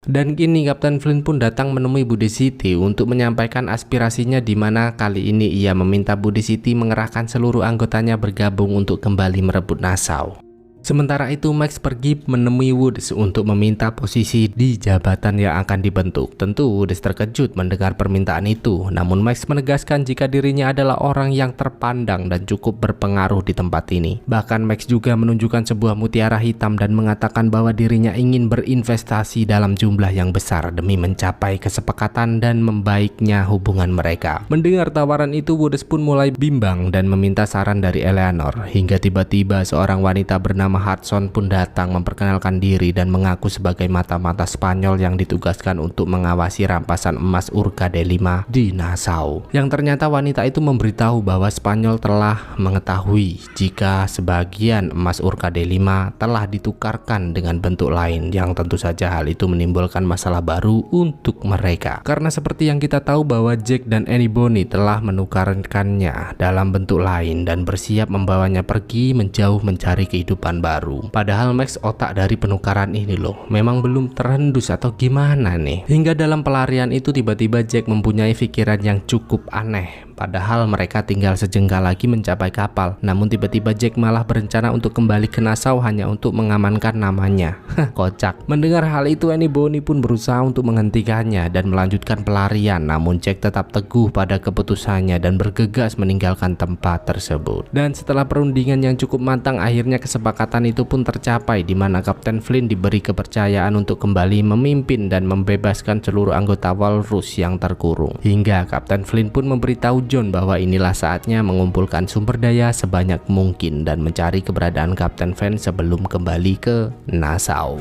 dan kini Kapten Flint pun datang menemui Budi Siti untuk menyampaikan aspirasinya, di mana kali ini ia meminta Budi Siti mengerahkan seluruh anggotanya bergabung untuk kembali merebut Nassau. Sementara itu Max pergi menemui Woods untuk meminta posisi di jabatan yang akan dibentuk. Tentu Woods terkejut mendengar permintaan itu, namun Max menegaskan jika dirinya adalah orang yang terpandang dan cukup berpengaruh di tempat ini. Bahkan Max juga menunjukkan sebuah mutiara hitam dan mengatakan bahwa dirinya ingin berinvestasi dalam jumlah yang besar demi mencapai kesepakatan dan membaiknya hubungan mereka. Mendengar tawaran itu, Woods pun mulai bimbang dan meminta saran dari Eleanor, hingga tiba-tiba seorang wanita bernama Hudson pun datang memperkenalkan diri dan mengaku sebagai mata-mata Spanyol yang ditugaskan untuk mengawasi rampasan emas Urca de Lima di Nassau. Yang ternyata wanita itu memberitahu bahwa Spanyol telah mengetahui jika sebagian emas Urca de Lima telah ditukarkan dengan bentuk lain, yang tentu saja hal itu menimbulkan masalah baru untuk mereka. Karena seperti yang kita tahu bahwa Jack dan Annie Bonny telah menukarkannya dalam bentuk lain dan bersiap membawanya pergi menjauh mencari kehidupan baru. Padahal Max otak dari penukaran ini loh memang belum terhendus atau gimana nih. Hingga dalam pelarian itu tiba-tiba Jack mempunyai pikiran yang cukup aneh. Padahal mereka tinggal sejengkal lagi mencapai kapal. Namun tiba-tiba Jack malah berencana untuk kembali ke Nassau hanya untuk mengamankan namanya. Kocak. Mendengar hal itu, Annie Bonny pun berusaha untuk menghentikannya dan melanjutkan pelarian. Namun Jack tetap teguh pada keputusannya dan bergegas meninggalkan tempat tersebut. Dan setelah perundingan yang cukup matang, akhirnya kesepakatan itu pun tercapai, di mana Kapten Flint diberi kepercayaan untuk kembali memimpin dan membebaskan seluruh anggota Walrus yang terkurung. Hingga Kapten Flint pun memberitahu John bahwa inilah saatnya mengumpulkan sumber daya sebanyak mungkin dan mencari keberadaan Kapten Van sebelum kembali ke Nassau.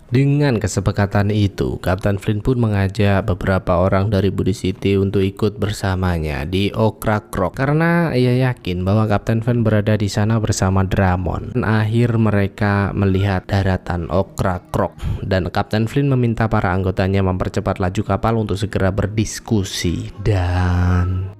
Dengan kesepakatan itu, Kapten Flint pun mengajak beberapa orang dari Budi Siti untuk ikut bersamanya di Ocracoke Rock karena ia yakin bahwa Kapten Van berada di sana bersama Drummond. Akhir mereka melihat daratan Ocracoke dan Kapten Flint meminta para anggotanya mempercepat laju kapal untuk segera berdiskusi dan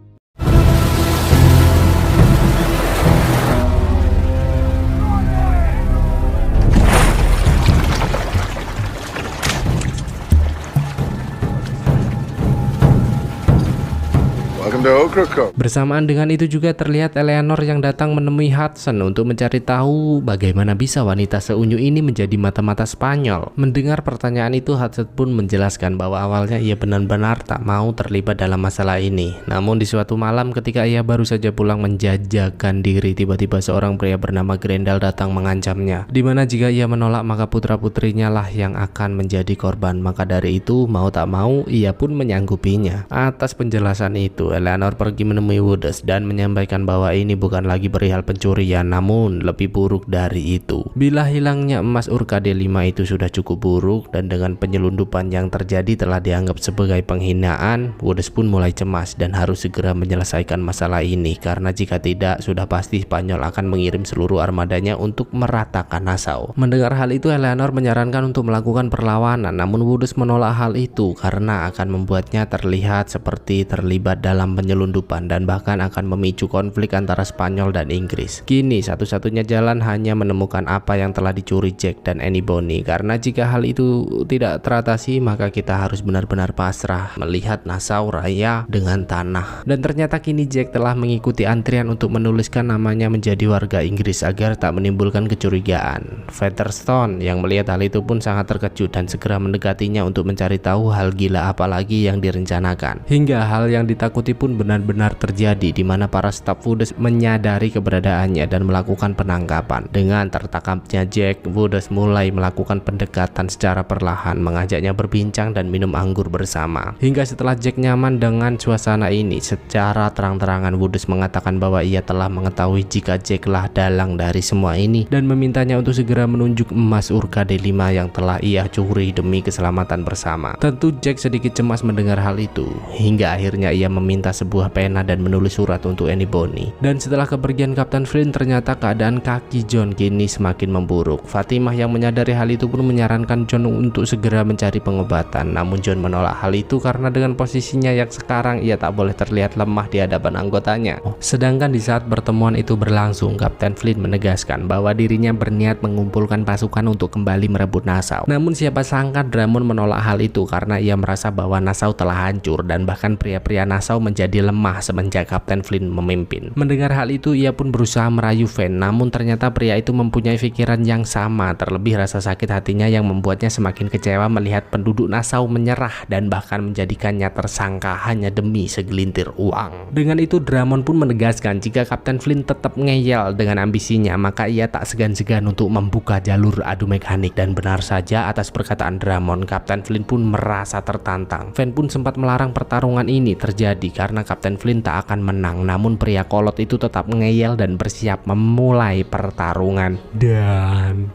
bersamaan dengan itu juga terlihat Eleanor yang datang menemui Hudson untuk mencari tahu bagaimana bisa wanita seunyu ini menjadi mata-mata Spanyol. Mendengar pertanyaan itu, Hudson pun menjelaskan bahwa awalnya ia benar-benar tak mau terlibat dalam masalah ini. Namun di suatu malam ketika ia baru saja pulang menjajakan diri, tiba-tiba seorang pria bernama Grendel datang mengancamnya, dimana jika ia menolak maka putra-putrinya lah yang akan menjadi korban. Maka dari itu mau tak mau ia pun menyanggupinya. Atas penjelasan itu, Eleanor pergi menemui Woodes dan menyampaikan bahwa ini bukan lagi perihal pencurian, namun lebih buruk dari itu. Bila hilangnya emas Urkade 5 itu sudah cukup buruk dan dengan penyelundupan yang terjadi telah dianggap sebagai penghinaan, Woodes pun mulai cemas dan harus segera menyelesaikan masalah ini karena jika tidak sudah pasti Spanyol akan mengirim seluruh armadanya untuk meratakan Nassau. Mendengar hal itu, Eleanor menyarankan untuk melakukan perlawanan, namun Woodes menolak hal itu karena akan membuatnya terlihat seperti terlibat dalam penyelundupan dan bahkan akan memicu konflik antara Spanyol dan Inggris. Kini satu-satunya jalan hanya menemukan apa yang telah dicuri Jack dan Annie Bonny, karena jika hal itu tidak teratasi maka kita harus benar-benar pasrah melihat Nassau raya dengan tanah. Dan ternyata kini Jack telah mengikuti antrian untuk menuliskan namanya menjadi warga Inggris agar tak menimbulkan kecurigaan. Featherstone yang melihat hal itu pun sangat terkejut dan segera mendekatinya untuk mencari tahu hal gila apa lagi yang direncanakan. Hingga hal yang ditakuti pun benar-benar terjadi, di mana para staf Woodes menyadari keberadaannya dan melakukan penangkapan. Dengan tertangkapnya Jack, Woodes mulai melakukan pendekatan secara perlahan, mengajaknya berbincang dan minum anggur bersama. Hingga setelah Jack nyaman dengan suasana ini, secara terang-terangan Woodes mengatakan bahwa ia telah mengetahui jika Jack lah dalang dari semua ini dan memintanya untuk segera menunjuk emas Urkade 5 yang telah ia curi demi keselamatan bersama. Tentu Jack sedikit cemas mendengar hal itu, hingga akhirnya ia meminta sebuah pena dan menulis surat untuk Annie Bonny. Dan setelah kepergian Kapten Flynn, ternyata keadaan kaki John kini semakin memburuk. Fatimah yang menyadari hal itu pun menyarankan John untuk segera mencari pengobatan, namun John menolak hal itu karena dengan posisinya yang sekarang ia tak boleh terlihat lemah di hadapan anggotanya. Sedangkan di saat pertemuan itu berlangsung, Kapten Flynn menegaskan bahwa dirinya berniat mengumpulkan pasukan untuk kembali merebut Nassau. Namun siapa sangka Drummond menolak hal itu karena ia merasa bahwa Nassau telah hancur dan bahkan pria-pria Nassau menjadi lemah semenjak Kapten Flynn memimpin. Mendengar hal itu, ia pun berusaha merayu Van, namun ternyata pria itu mempunyai pikiran yang sama, terlebih rasa sakit hatinya yang membuatnya semakin kecewa melihat penduduk Nassau menyerah dan bahkan menjadikannya tersangka hanya demi segelintir uang. Dengan itu Drummond pun menegaskan jika Kapten Flynn tetap ngeyel dengan ambisinya, maka ia tak segan-segan untuk membuka jalur adu mekanik. Dan benar saja, atas perkataan Drummond, Kapten Flynn pun merasa tertantang. Van pun sempat melarang pertarungan ini terjadi karena Kapten Flynn tak akan menang, namun pria kolot itu tetap ngeyel dan bersiap memulai pertarungan. Dan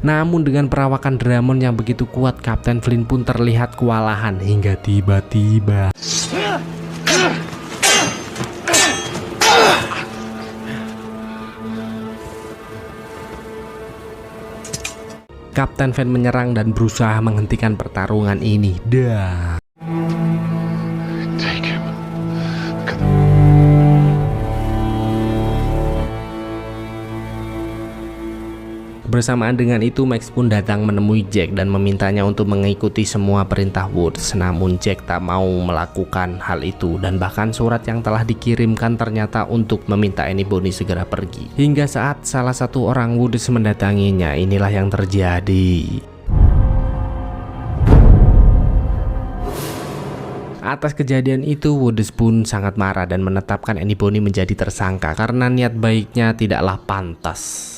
namun dengan perawakan Drummond yang begitu kuat, Kapten Flynn pun terlihat kewalahan hingga tiba-tiba Kapten Van menyerang dan berusaha menghentikan pertarungan ini. Take him. Look at the... Bersamaan dengan itu, Max pun datang menemui Jack dan memintanya untuk mengikuti semua perintah Woods. Namun Jack tak mau melakukan hal itu dan bahkan surat yang telah dikirimkan ternyata untuk meminta Annie Bonny segera pergi. Hingga saat salah satu orang Woods mendatanginya, inilah yang terjadi. Atas kejadian itu, Woodes pun sangat marah dan menetapkan Annie Bonny menjadi tersangka karena niat baiknya tidaklah pantas.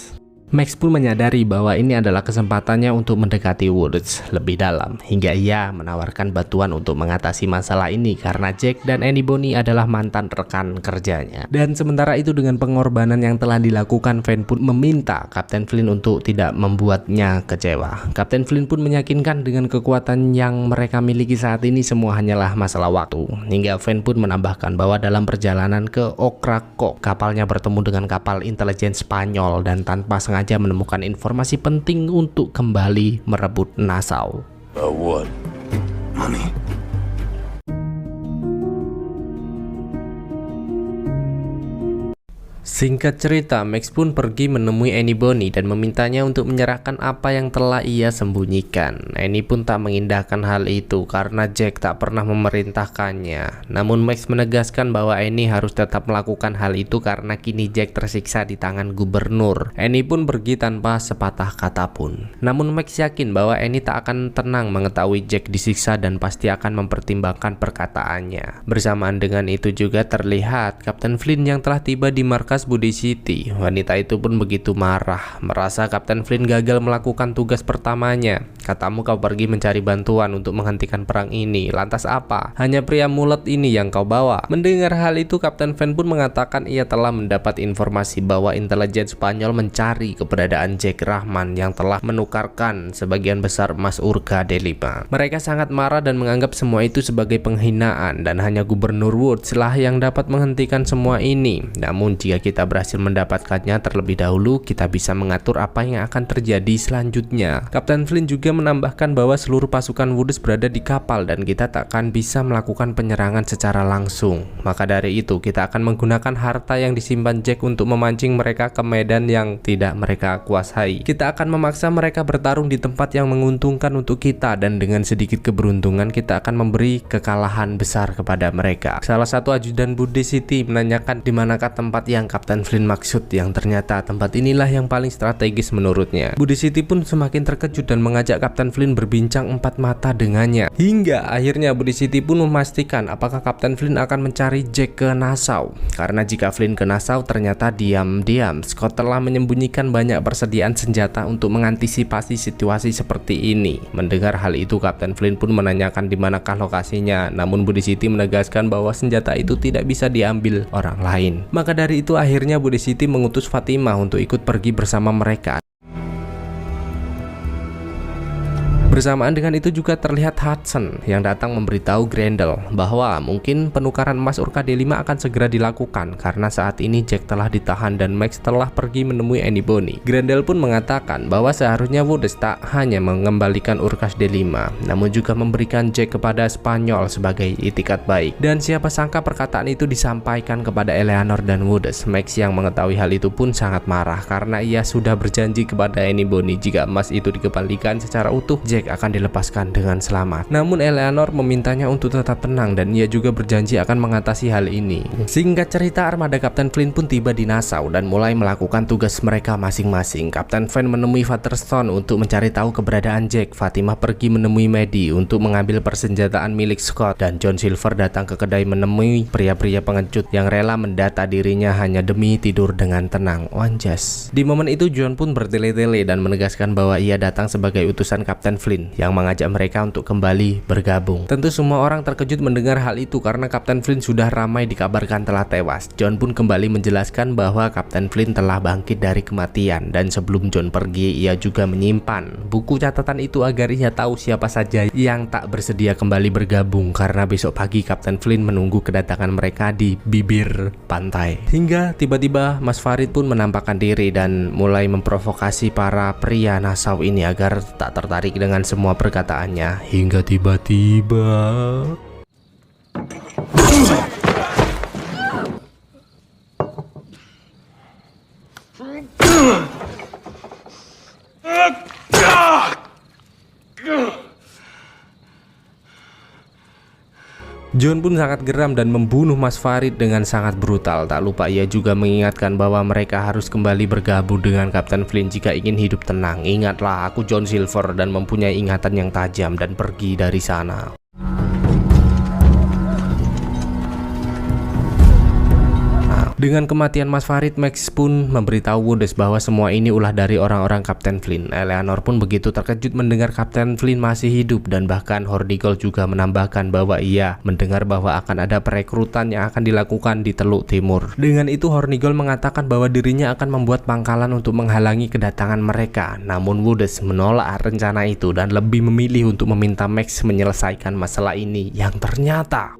Max pun menyadari bahwa ini adalah kesempatannya untuk mendekati Woods lebih dalam, hingga ia menawarkan bantuan untuk mengatasi masalah ini karena Jack dan Annie Bonny adalah mantan rekan kerjanya. Dan sementara itu, dengan pengorbanan yang telah dilakukan, Van pun meminta Kapten Flynn untuk tidak membuatnya kecewa. Kapten Flynn pun meyakinkan dengan kekuatan yang mereka miliki saat ini semua hanyalah masalah waktu. Hingga Van pun menambahkan bahwa dalam perjalanan ke Ocracoke, kapalnya bertemu dengan kapal intelijen Spanyol dan tanpa sengaja menemukan informasi penting untuk kembali merebut Nassau. What? Money. Singkat cerita, Max pun pergi menemui Annie Bonny dan memintanya untuk menyerahkan apa yang telah ia sembunyikan. Annie pun tak mengindahkan hal itu karena Jack tak pernah memerintahkannya. Namun Max menegaskan bahwa Annie harus tetap melakukan hal itu karena kini Jack tersiksa di tangan gubernur. Annie pun pergi tanpa sepatah kata pun. Namun Max yakin bahwa Annie tak akan tenang mengetahui Jack disiksa dan pasti akan mempertimbangkan perkataannya. Bersamaan dengan itu juga terlihat Kapten Flynn yang telah tiba di markas Budi City. Wanita itu pun begitu marah, merasa Kapten Flynn gagal melakukan tugas pertamanya. Katamu kau pergi mencari bantuan untuk menghentikan perang ini, lantas apa? Hanya pria mulet ini yang kau bawa. Mendengar hal itu, Kapten Flynn pun mengatakan ia telah mendapat informasi bahwa intelijen Spanyol mencari keberadaan Jack Rahman yang telah menukarkan sebagian besar emas Urca de Lima. Mereka sangat marah dan menganggap semua itu sebagai penghinaan dan hanya Gubernur Woods lah yang dapat menghentikan semua ini. Namun jika kita berhasil mendapatkannya terlebih dahulu, kita bisa mengatur apa yang akan terjadi selanjutnya. Kapten Flynn juga menambahkan bahwa seluruh pasukan Woods berada di kapal dan kita tak akan bisa melakukan penyerangan secara langsung. Maka dari itu kita akan menggunakan harta yang disimpan Jack untuk memancing mereka ke medan yang tidak mereka kuasai. Kita akan memaksa mereka bertarung di tempat yang menguntungkan untuk kita dan dengan sedikit keberuntungan kita akan memberi kekalahan besar kepada mereka. Salah satu ajudan Budi City menanyakan di manakah tempat yang Kapten Flynn maksud, yang ternyata tempat inilah yang paling strategis menurutnya. Budi City pun semakin terkejut dan mengajak Kapten Flynn berbincang empat mata dengannya. Hingga akhirnya Budi City pun memastikan apakah Kapten Flynn akan mencari Jack ke Nassau. Karena jika Flynn ke Nassau, ternyata diam-diam Scott telah menyembunyikan banyak persediaan senjata untuk mengantisipasi situasi seperti ini. Mendengar hal itu, Kapten Flynn pun menanyakan di manakah lokasinya. Namun Budi City menegaskan bahwa senjata itu tidak bisa diambil orang lain. Maka dari itu akhirnya Budi City mengutus Fatima untuk ikut pergi bersama mereka. Bersamaan dengan itu juga terlihat Hudson yang datang memberitahu Grendel bahwa mungkin penukaran emas Urca de Lima akan segera dilakukan karena saat ini Jack telah ditahan dan Max telah pergi menemui Annie Bonny. Grendel pun mengatakan bahwa seharusnya Woods tak hanya mengembalikan Urca de Lima, namun juga memberikan Jack kepada Spanyol sebagai itikat baik. Dan siapa sangka perkataan itu disampaikan kepada Eleanor dan Woods. Max yang mengetahui hal itu pun sangat marah karena ia sudah berjanji kepada Annie Bonny jika emas itu dikembalikan secara utuh, Jack akan dilepaskan dengan selamat. Namun Eleanor memintanya untuk tetap tenang dan ia juga berjanji akan mengatasi hal ini. Singkat cerita, armada Kapten Flynn pun tiba di Nassau dan mulai melakukan tugas mereka masing-masing. Kapten Flynn menemui Fatherstone untuk mencari tahu keberadaan Jack. Fatima pergi menemui Maddie untuk mengambil persenjataan milik Scott, dan John Silver datang ke kedai menemui pria-pria pengecut yang rela mendata dirinya hanya demi tidur dengan tenang. Wanjas. Di momen itu John pun bertele-tele dan menegaskan bahwa ia datang sebagai utusan Kapten Flynn yang mengajak mereka untuk kembali bergabung. Tentu semua orang terkejut mendengar hal itu karena Kapten Flynn sudah ramai dikabarkan telah tewas. John pun kembali menjelaskan bahwa Kapten Flynn telah bangkit dari kematian, dan sebelum John pergi ia juga menyimpan buku catatan itu agar ia tahu siapa saja yang tak bersedia kembali bergabung karena besok pagi Kapten Flynn menunggu kedatangan mereka di bibir pantai. Hingga tiba-tiba Mas Farid pun menampakkan diri dan mulai memprovokasi para pria Nassau ini agar tak tertarik dengan semua perkataannya, hingga tiba-tiba John pun sangat geram dan membunuh Mas Farid dengan sangat brutal. Tak lupa ia juga mengingatkan bahwa mereka harus kembali bergabung dengan Kapten Flynn jika ingin hidup tenang. Ingatlah, aku John Silver dan mempunyai ingatan yang tajam, dan pergi dari sana. Dengan kematian Mas Farid, Max pun memberitahu Woods bahwa semua ini ulah dari orang-orang Kapten Flynn. Eleanor pun begitu terkejut mendengar Kapten Flynn masih hidup, dan bahkan Hornigold juga menambahkan bahwa ia mendengar bahwa akan ada perekrutan yang akan dilakukan di Teluk Timur. Dengan itu Hornigold mengatakan bahwa dirinya akan membuat pangkalan untuk menghalangi kedatangan mereka. Namun Woods menolak rencana itu dan lebih memilih untuk meminta Max menyelesaikan masalah ini yang ternyata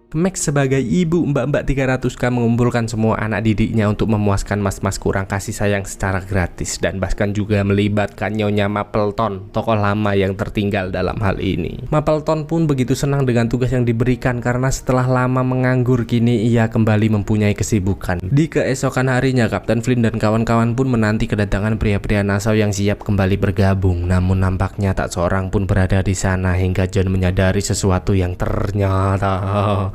Max sebagai ibu mbak-mbak 300k mengumpulkan semua anak didiknya untuk memuaskan mas-mas kurang kasih sayang secara gratis, dan bahkan juga melibatkan Nyonya Mapleton, tokoh lama yang tertinggal dalam hal ini. Mapleton pun begitu senang dengan tugas yang diberikan karena setelah lama menganggur kini ia kembali mempunyai kesibukan. Di keesokan harinya Kapten Flynn dan kawan-kawan pun menanti kedatangan pria-pria Nassau yang siap kembali bergabung. Namun nampaknya tak seorang pun berada di sana hingga John menyadari sesuatu yang ternyata.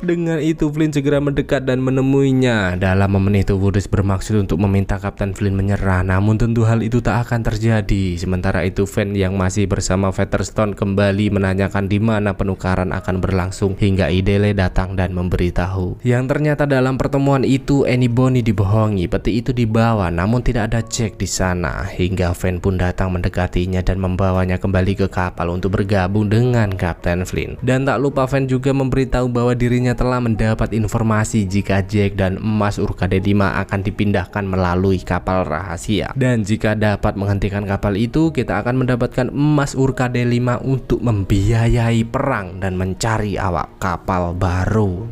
Dengan itu Flynn segera mendekat dan menemuinya. Dalam momen itu Woodus bermaksud untuk meminta Kapten Flynn menyerah, namun tentu hal itu tak akan terjadi. Sementara itu Van yang masih bersama Featherstone kembali menanyakan di mana penukaran akan berlangsung hingga Idele datang dan memberitahu. Yang ternyata dalam pertemuan itu Annie Bonny dibohongi, peti itu dibawa namun tidak ada Jack di sana. Hingga Van pun datang mendekatinya dan membawanya kembali ke kapal untuk bergabung dengan Kapten Flynn. Dan tak lupa Van juga memberitahu bahwa dirinya telah mendapat informasi jika Jack dan emas Urkade 5 akan dipindahkan melalui kapal rahasia. Dan jika dapat menghentikan kapal itu, kita akan mendapatkan emas Urkade 5 untuk membiayai perang dan mencari awak kapal baru.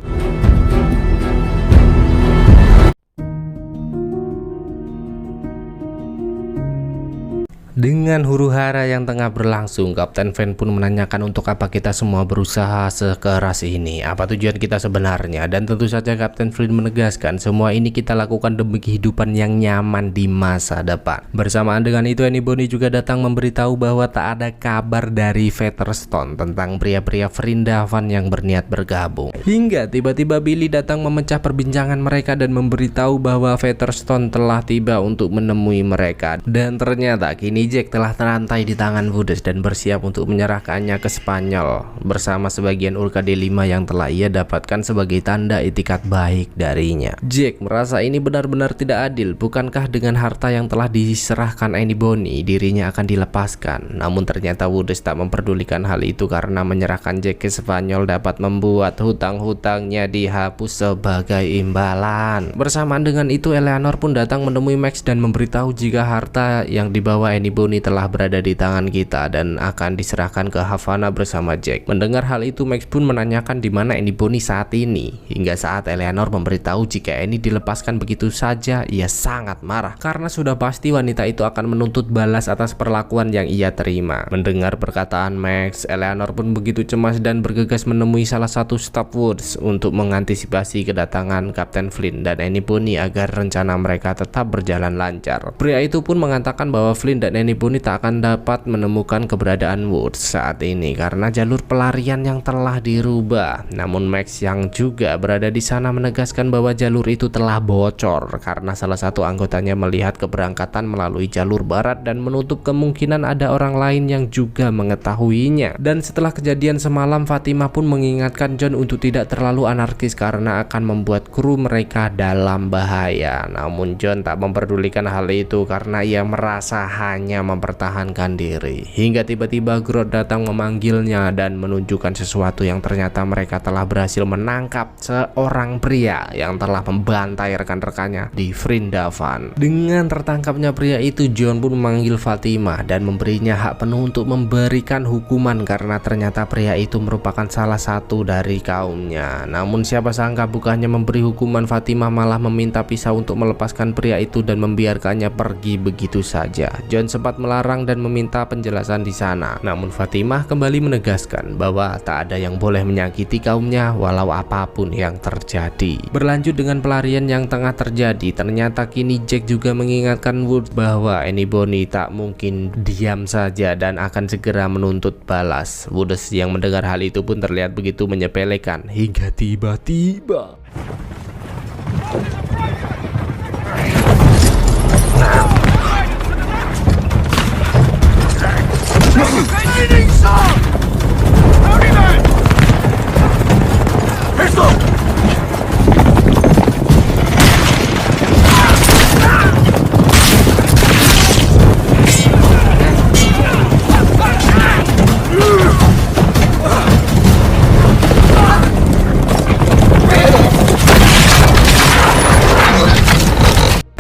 Dengan huru-hara yang tengah berlangsung, Kapten Van pun menanyakan untuk apa kita semua berusaha sekeras ini, apa tujuan kita sebenarnya. Dan tentu saja Kapten Flynn menegaskan semua ini kita lakukan demi kehidupan yang nyaman di masa depan. Bersamaan dengan itu Annie Bonny juga datang memberitahu bahwa tak ada kabar dari Featherstone tentang pria-pria Vrindavan yang berniat bergabung. Hingga tiba-tiba Billy datang memecah perbincangan mereka dan memberitahu bahwa Featherstone telah tiba untuk menemui mereka. Dan ternyata kini Jack telah terantai di tangan Woodus dan bersiap untuk menyerahkannya ke Spanyol bersama sebagian Urkade 5 yang telah ia dapatkan sebagai tanda itikat baik darinya. Jack merasa ini benar-benar tidak adil. Bukankah dengan harta yang telah diserahkan Annie Bonny dirinya akan dilepaskan? Namun ternyata Woodus tak memperdulikan hal itu karena menyerahkan Jack ke Spanyol dapat membuat hutang-hutangnya dihapus sebagai imbalan. Bersamaan dengan itu Eleanor pun datang menemui Max dan memberitahu jika harta yang dibawa Annie Bonny telah berada di tangan kita dan akan diserahkan ke Havana bersama Jack. Mendengar hal itu Max pun menanyakan di mana Annie Bonny saat ini. Hingga saat Eleanor memberitahu jika Annie dilepaskan begitu saja, ia sangat marah karena sudah pasti wanita itu akan menuntut balas atas perlakuan yang ia terima. Mendengar perkataan Max, Eleanor pun begitu cemas dan bergegas menemui salah satu staf Woods untuk mengantisipasi kedatangan Kapten Flynn dan Annie Bonny agar rencana mereka tetap berjalan lancar. Pria itu pun mengatakan bahwa Flynn dan Annie Bonny tak akan dapat menemukan keberadaan Woods saat ini karena jalur pelarian yang telah dirubah. Namun Max yang juga berada di sana menegaskan bahwa jalur itu telah bocor karena salah satu anggotanya melihat keberangkatan melalui jalur barat dan menutup kemungkinan ada orang lain yang juga mengetahuinya. Dan setelah kejadian semalam, Fatimah pun mengingatkan John untuk tidak terlalu anarkis karena akan membuat kru mereka dalam bahaya. Namun John tak memperdulikan hal itu karena ia merasa hanya mempertahankan diri. Hingga tiba-tiba Grodd datang memanggilnya dan menunjukkan sesuatu yang ternyata mereka telah berhasil menangkap seorang pria yang telah membantai rekan-rekannya di Vrindavan. Dengan tertangkapnya pria itu, John pun memanggil Fatimah dan memberinya hak penuh untuk memberikan hukuman karena ternyata pria itu merupakan salah satu dari kaumnya. Namun siapa sangka bukannya memberi hukuman, Fatimah malah meminta pisau untuk melepaskan pria itu dan membiarkannya pergi begitu saja. John sempat melarang dan meminta penjelasan di sana. Namun Fatimah kembali menegaskan bahwa tak ada yang boleh menyakiti kaumnya walau apapun yang terjadi. Berlanjut dengan pelarian yang tengah terjadi, ternyata kini Jack juga mengingatkan Wood bahwa Annie Bonny tak mungkin diam saja dan akan segera menuntut balas. Woodus yang mendengar hal itu pun terlihat begitu menyepelekan hingga tiba-tiba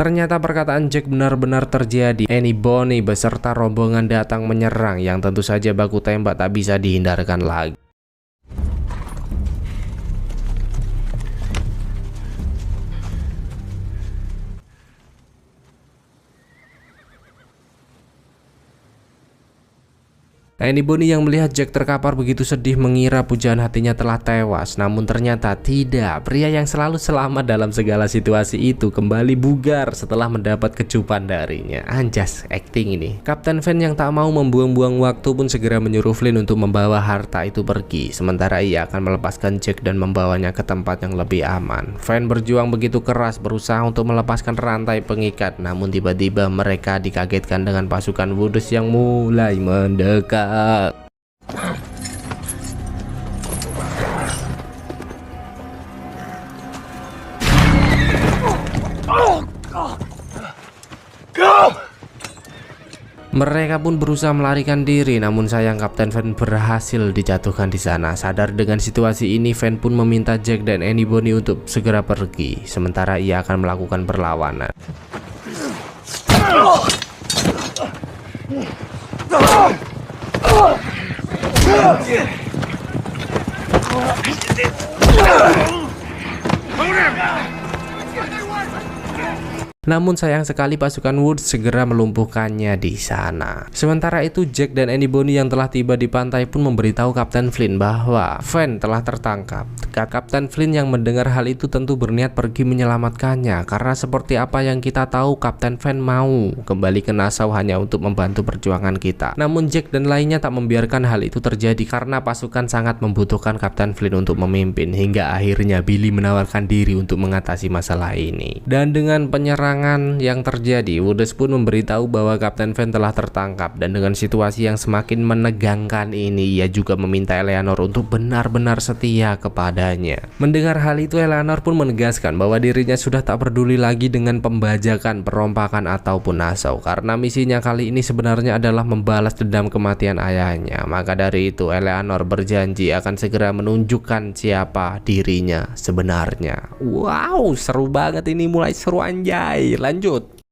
ternyata perkataan Jack benar-benar terjadi. Annie Bonny beserta rombongan datang menyerang yang tentu saja baku tembak tak bisa dihindarkan lagi. Anybody yang melihat Jack terkapar begitu sedih mengira pujaan hatinya telah tewas. Namun ternyata tidak. Pria yang selalu selamat dalam segala situasi itu kembali bugar setelah mendapat kecupan darinya. Anjas acting ini. Kapten Van yang tak mau membuang-buang waktu pun segera menyuruh Flynn untuk membawa harta itu pergi. Sementara ia akan melepaskan Jack dan membawanya ke tempat yang lebih aman. Van berjuang begitu keras berusaha untuk melepaskan rantai pengikat. Namun tiba-tiba mereka dikagetkan dengan pasukan Woodes yang mulai mendekat. Mereka pun berusaha melarikan diri, namun sayang Kapten Van berhasil dijatuhkan di sana. Sadar dengan situasi ini, Van pun meminta Jack dan Anybody untuk segera pergi, sementara ia akan melakukan perlawanan. Namun sayang sekali pasukan Woods segera melumpuhkannya di sana. Sementara itu Jack dan Anybody yang telah tiba di pantai pun memberitahu Kapten Flynn bahwa Van telah tertangkap. Kapten Flynn yang mendengar hal itu tentu berniat pergi menyelamatkannya, karena seperti apa yang kita tahu Kapten Van mau kembali ke Nassau hanya untuk membantu perjuangan kita. Namun Jack dan lainnya tak membiarkan hal itu terjadi karena pasukan sangat membutuhkan Kapten Flynn untuk memimpin, hingga akhirnya Billy menawarkan diri untuk mengatasi masalah ini. Dan dengan penyerangan yang terjadi, Woodes pun memberitahu bahwa Kapten Van telah tertangkap, dan dengan situasi yang semakin menegangkan ini, ia juga meminta Eleanor untuk benar-benar setia kepadanya. Mendengar hal itu, Eleanor pun menegaskan bahwa dirinya sudah tak peduli lagi dengan pembajakan, perompakan ataupun Nassau, karena misinya kali ini sebenarnya adalah membalas dendam kematian ayahnya. Maka dari itu Eleanor berjanji akan segera menunjukkan siapa dirinya sebenarnya. Wow, seru banget ini, mulai seru anjay. Lanjut.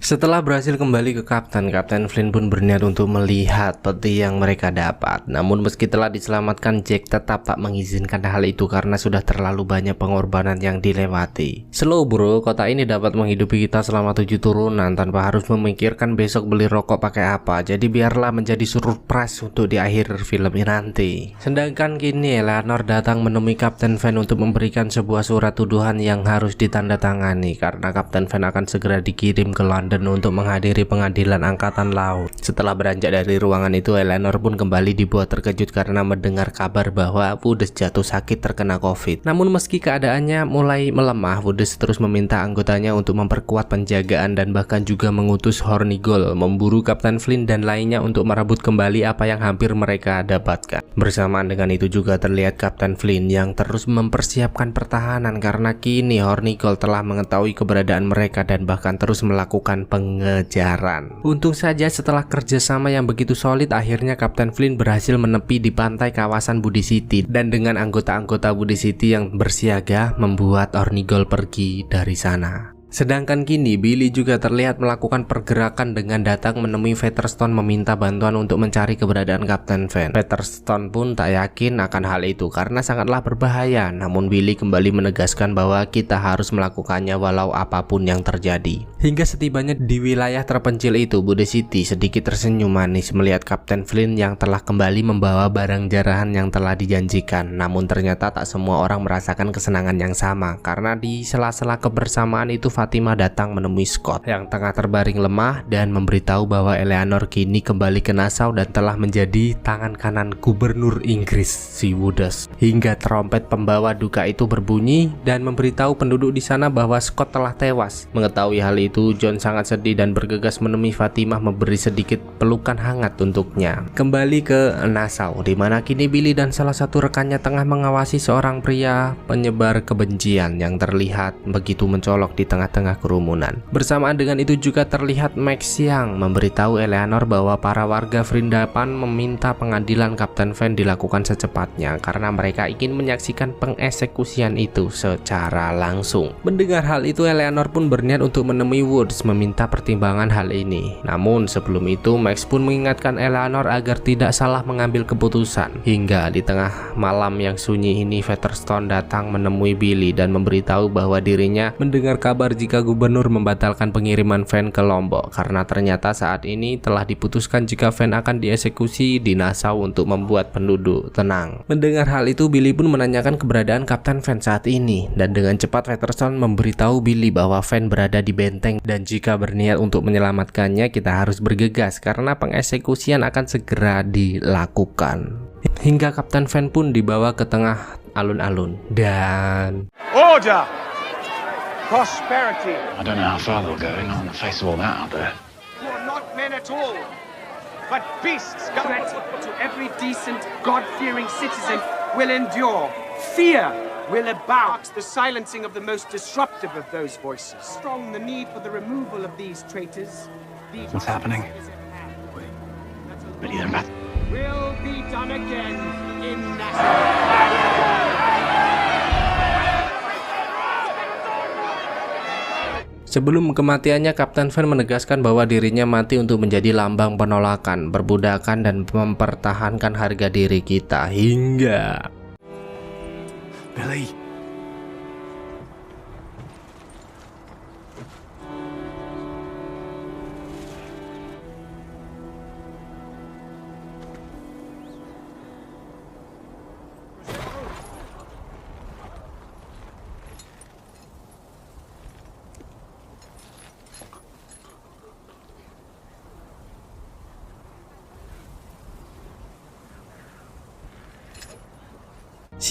Setelah berhasil kembali ke Kapten Flynn pun berniat untuk melihat peti yang mereka dapat. Namun meski telah diselamatkan, Jack tetap tak mengizinkan hal itu karena sudah terlalu banyak pengorbanan yang dilewati. Slow bro, kota ini dapat menghidupi kita selama 7 turunan tanpa harus memikirkan besok beli rokok pakai apa. Jadi biarlah menjadi surprise untuk di akhir film ini nanti. Sedangkan kini Eleanor datang menemui Kapten Van untuk memberikan sebuah surat tuduhan yang harus ditandatangani, karena Kapten Van akan segera dikirim ke London untuk menghadiri pengadilan angkatan laut. Setelah beranjak dari ruangan itu, Eleanor pun kembali dibuat terkejut karena mendengar kabar bahwa Woodes jatuh sakit terkena COVID. Namun meski keadaannya mulai melemah, Woodes terus meminta anggotanya untuk memperkuat penjagaan dan bahkan juga mengutus Hornigold memburu Kapten Flynn dan lainnya untuk merebut kembali apa yang hampir mereka dapatkan. Bersamaan dengan itu juga terlihat Kapten Flynn yang terus mempersiapkan pertahanan karena kini Hornigold telah mengetahui keberadaan mereka dan bahkan terus melakukan pengejaran. Untung saja setelah kerjasama yang begitu solid, akhirnya Kapten Flynn berhasil menepi di pantai kawasan Woody City, dan dengan anggota-anggota Woody City yang bersiaga membuat Hornigold pergi dari sana. Sedangkan kini Billy juga terlihat melakukan pergerakan dengan datang menemui Featherstone meminta bantuan untuk mencari keberadaan Kapten Van. Featherstone pun tak yakin akan hal itu karena sangatlah berbahaya, namun Billy kembali menegaskan bahwa kita harus melakukannya walau apapun yang terjadi. Hingga setibanya di wilayah terpencil itu, Woody City sedikit tersenyum manis melihat Kapten Flynn yang telah kembali membawa barang jarahan yang telah dijanjikan. Namun ternyata tak semua orang merasakan kesenangan yang sama, karena di sela-sela kebersamaan itu Fatima datang menemui Scott yang tengah terbaring lemah dan memberitahu bahwa Eleanor kini kembali ke Nassau dan telah menjadi tangan kanan gubernur Inggris si Woodes. Hingga trompet pembawa duka itu berbunyi dan memberitahu penduduk di sana bahwa Scott telah tewas. Mengetahui hal itu, John sangat sedih dan bergegas menemui Fatimah memberi sedikit pelukan hangat untuknya. Kembali ke Nassau, di mana kini Billy dan salah satu rekannya tengah mengawasi seorang pria penyebar kebencian yang terlihat begitu mencolok di tengah tengah-tengah kerumunan. Bersamaan dengan itu juga terlihat Max yang memberitahu Eleanor bahwa para warga Vrindavan meminta pengadilan Kapten Van dilakukan secepatnya karena mereka ingin menyaksikan pengeksekusian itu secara langsung. Mendengar hal itu, Eleanor pun berniat untuk menemui Woods meminta pertimbangan hal ini. Namun sebelum itu Max pun mengingatkan Eleanor agar tidak salah mengambil keputusan. Hingga di tengah malam yang sunyi ini Featherstone datang menemui Billy dan memberitahu bahwa dirinya mendengar kabar jika gubernur membatalkan pengiriman Van ke Lombok karena ternyata saat ini telah diputuskan jika Van akan dieksekusi di Nassau untuk membuat penduduk tenang. Mendengar hal itu, Billy pun menanyakan keberadaan Kapten Van saat ini dan dengan cepat Featherstone memberitahu Billy bahwa Van berada di benteng dan jika berniat untuk menyelamatkannya kita harus bergegas karena pengeksekusian akan segera dilakukan. Hingga Kapten Van pun dibawa ke tengah alun-alun dan order, prosperity. I don't know how far they'll go, not on the face of all that out there. You're not men at all, but beasts. Threat to every decent, God-fearing citizen will endure. Fear will abound. The silencing of the most disruptive of those voices. Strong the need for the removal of these traitors. What's happening? Ready then, Bat. Will be done again in Nassau. Sebelum kematiannya, Kapten Van menegaskan bahwa dirinya mati untuk menjadi lambang penolakan, perbudakan, dan mempertahankan harga diri kita hingga Billy.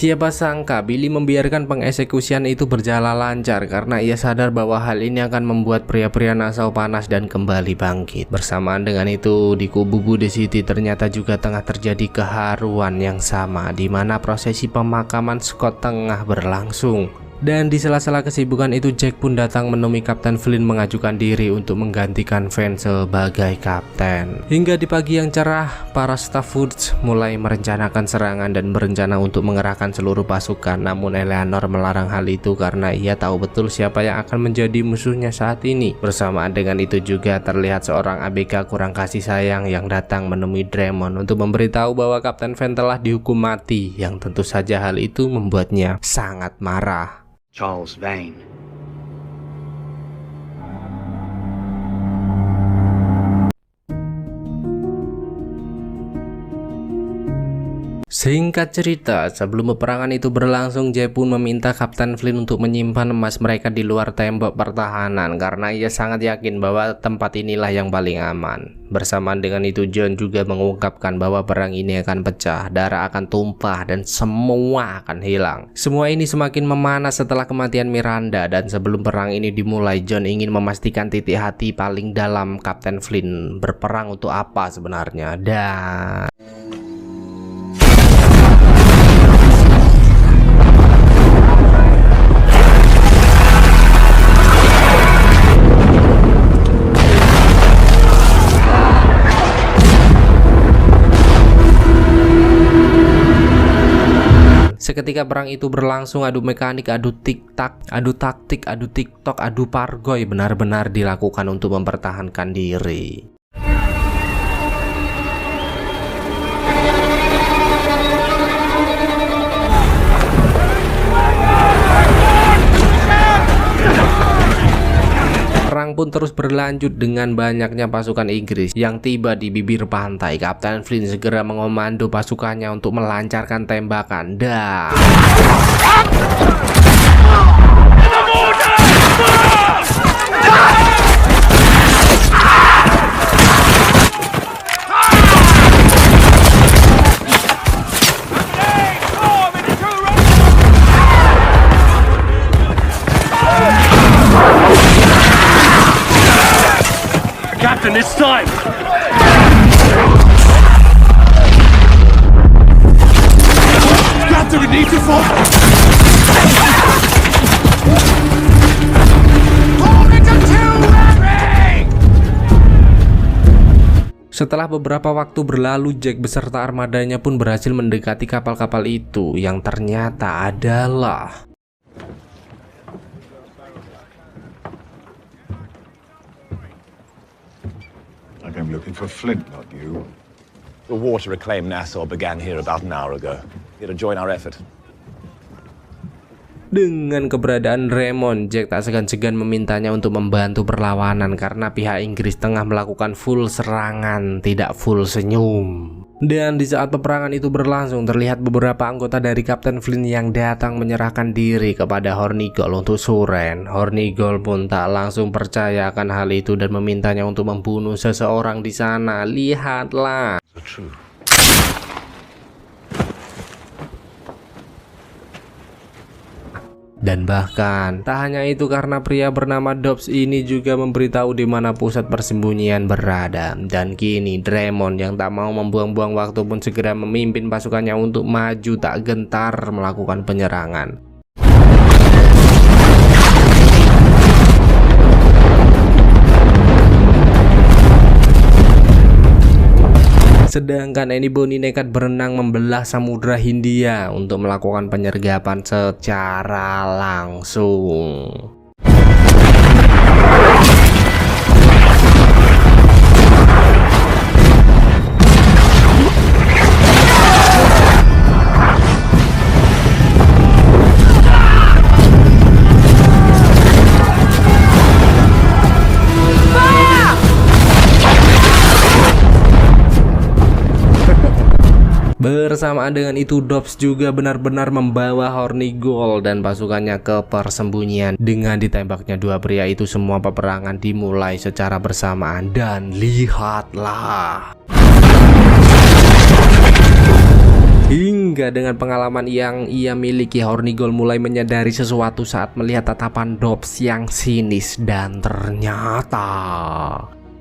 siapa sangka Billy membiarkan pengeksekusian itu berjalan lancar karena ia sadar bahwa hal ini akan membuat pria-pria Nassau panas dan kembali bangkit. Bersamaan dengan itu, di kubu Bude City ternyata juga tengah terjadi keharuan yang sama di mana prosesi pemakaman Scott tengah berlangsung. Dan di sela-sela kesibukan itu Jack pun datang menemui Kapten Flynn mengajukan diri untuk menggantikan Van sebagai kapten. Hingga di pagi yang cerah, para staf Woods mulai merencanakan serangan dan berencana untuk mengerahkan seluruh pasukan. Namun Eleanor melarang hal itu karena ia tahu betul siapa yang akan menjadi musuhnya saat ini. Bersamaan dengan itu juga terlihat seorang ABK kurang kasih sayang yang datang menemui Drummond untuk memberitahu bahwa Kapten Van telah dihukum mati, yang tentu saja hal itu membuatnya sangat marah. Charles Vane. Singkat cerita, sebelum peperangan itu berlangsung, Jay pun meminta Kapten Flynn untuk menyimpan emas mereka di luar tembok pertahanan karena ia sangat yakin bahwa tempat inilah yang paling aman. Bersamaan dengan itu, John juga mengungkapkan bahwa perang ini akan pecah, darah akan tumpah, dan semua akan hilang. Semua ini semakin memanas setelah kematian Miranda, dan sebelum perang ini dimulai, John ingin memastikan titik hati paling dalam Kapten Flynn berperang untuk apa sebenarnya. Dan seketika perang itu berlangsung, adu mekanik, adu tik-tak, adu taktik, adu tiktok, adu pargoy benar-benar dilakukan untuk mempertahankan diri. Perang pun terus berlanjut dengan banyaknya pasukan Inggris yang tiba di bibir pantai. Kapten Flynn segera mengomando pasukannya untuk melancarkan tembakan. Dan Captain, it's time! Captain, we need to fall! Setelah beberapa waktu berlalu, Jack beserta armadanya pun berhasil mendekati kapal-kapal itu yang ternyata adalah Like I'm looking for Flint, not you. The war to reclaim Nassau began here about an hour ago. Here to join our effort. Dengan keberadaan Raymond, Jack tak segan-segan memintanya untuk membantu perlawanan karena pihak Inggris tengah melakukan full serangan, tidak full senyum. Dan di saat peperangan itu berlangsung, terlihat beberapa anggota dari Kapten Flint yang datang menyerahkan diri kepada Hornigold untuk suren. Hornigold pun tak langsung percaya akan hal itu dan memintanya untuk membunuh seseorang di sana. Lihatlah. The truth. Dan bahkan tak hanya itu, karena pria bernama Dobbs ini juga memberitahu di mana pusat persembunyian berada. Dan kini Draymond yang tak mau membuang-buang waktu pun segera memimpin pasukannya untuk maju tak gentar melakukan penyerangan. Sedangkan Annie Bonny nekat berenang membelah Samudra Hindia untuk melakukan penyergapan secara langsung. Bersamaan dengan itu, Dobbs juga benar-benar membawa Hornigold dan pasukannya ke persembunyian. Dengan ditembaknya dua pria itu, semua peperangan dimulai secara bersamaan. Dan lihatlah, hingga dengan pengalaman yang ia miliki, Hornigold mulai menyadari sesuatu saat melihat tatapan Dobbs yang sinis. Dan ternyata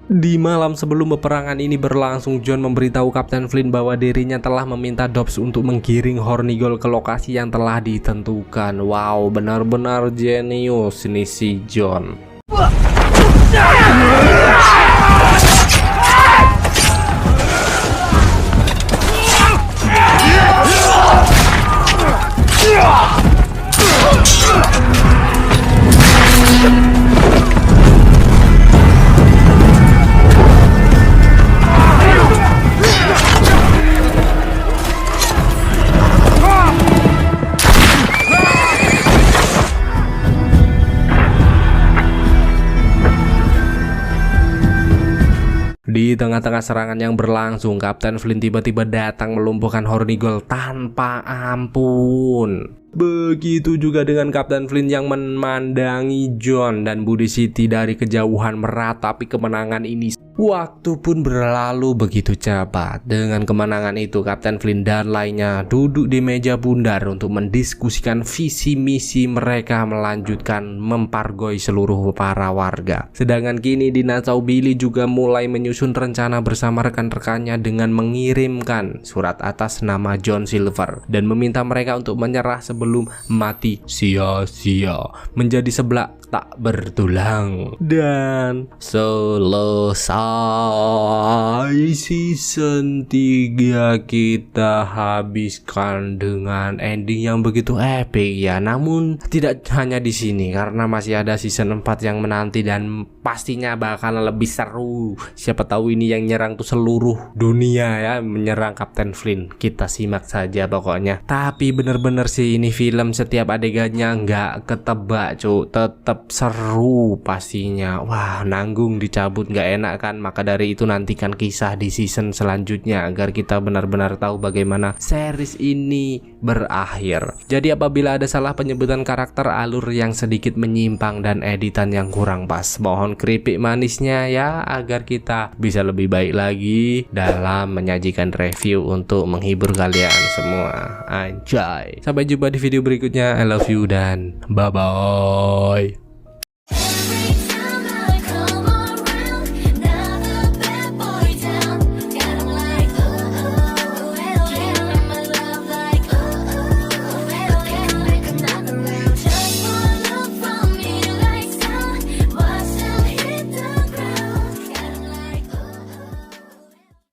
di malam sebelum peperangan ini berlangsung, John memberitahu Kapten Flint bahwa dirinya telah meminta Dobbs untuk menggiring Hornigold ke lokasi yang telah ditentukan. Wow, benar-benar jenius nih si John. Di tengah-tengah serangan yang berlangsung, Kapten Flint tiba-tiba datang melumpuhkan Hornigold tanpa ampun. Begitu juga dengan Kapten Flint yang memandangi John dan Budi City dari kejauhan meratapi kemenangan ini. Waktu pun berlalu begitu cepat. Dengan kemenangan itu, Kapten Flint dan lainnya duduk di meja bundar untuk mendiskusikan visi misi mereka melanjutkan mempargoi seluruh para warga. Sedangkan kini di Nassau, Billy juga mulai menyusun rencana bersama rekan-rekannya dengan mengirimkan surat atas nama John Silver dan meminta mereka untuk menyerah sebelum mati sia-sia, menjadi seblak tak bertulang. Dan selesai season 3 kita habiskan dengan ending yang begitu epic ya. Namun tidak hanya di sini, karena masih ada season 4 yang menanti dan pastinya bakal lebih seru. Siapa tahu ini yang nyerang tuh seluruh dunia ya, menyerang Kapten Flint. Kita simak saja pokoknya. Tapi bener-bener sih ini film setiap adegannya nggak ketebak cuk, tetap seru pastinya. Wah, nanggung dicabut nggak enak kan. Maka dari itu nantikan kisah di season selanjutnya agar kita benar-benar tahu bagaimana series ini berakhir. Jadi apabila ada salah penyebutan karakter, alur yang sedikit menyimpang dan editan yang kurang pas, mohon keripik manisnya ya, agar kita bisa lebih baik lagi dalam menyajikan review untuk menghibur kalian semua. Anjay. Sampai jumpa di video berikutnya. I love you dan bye bye.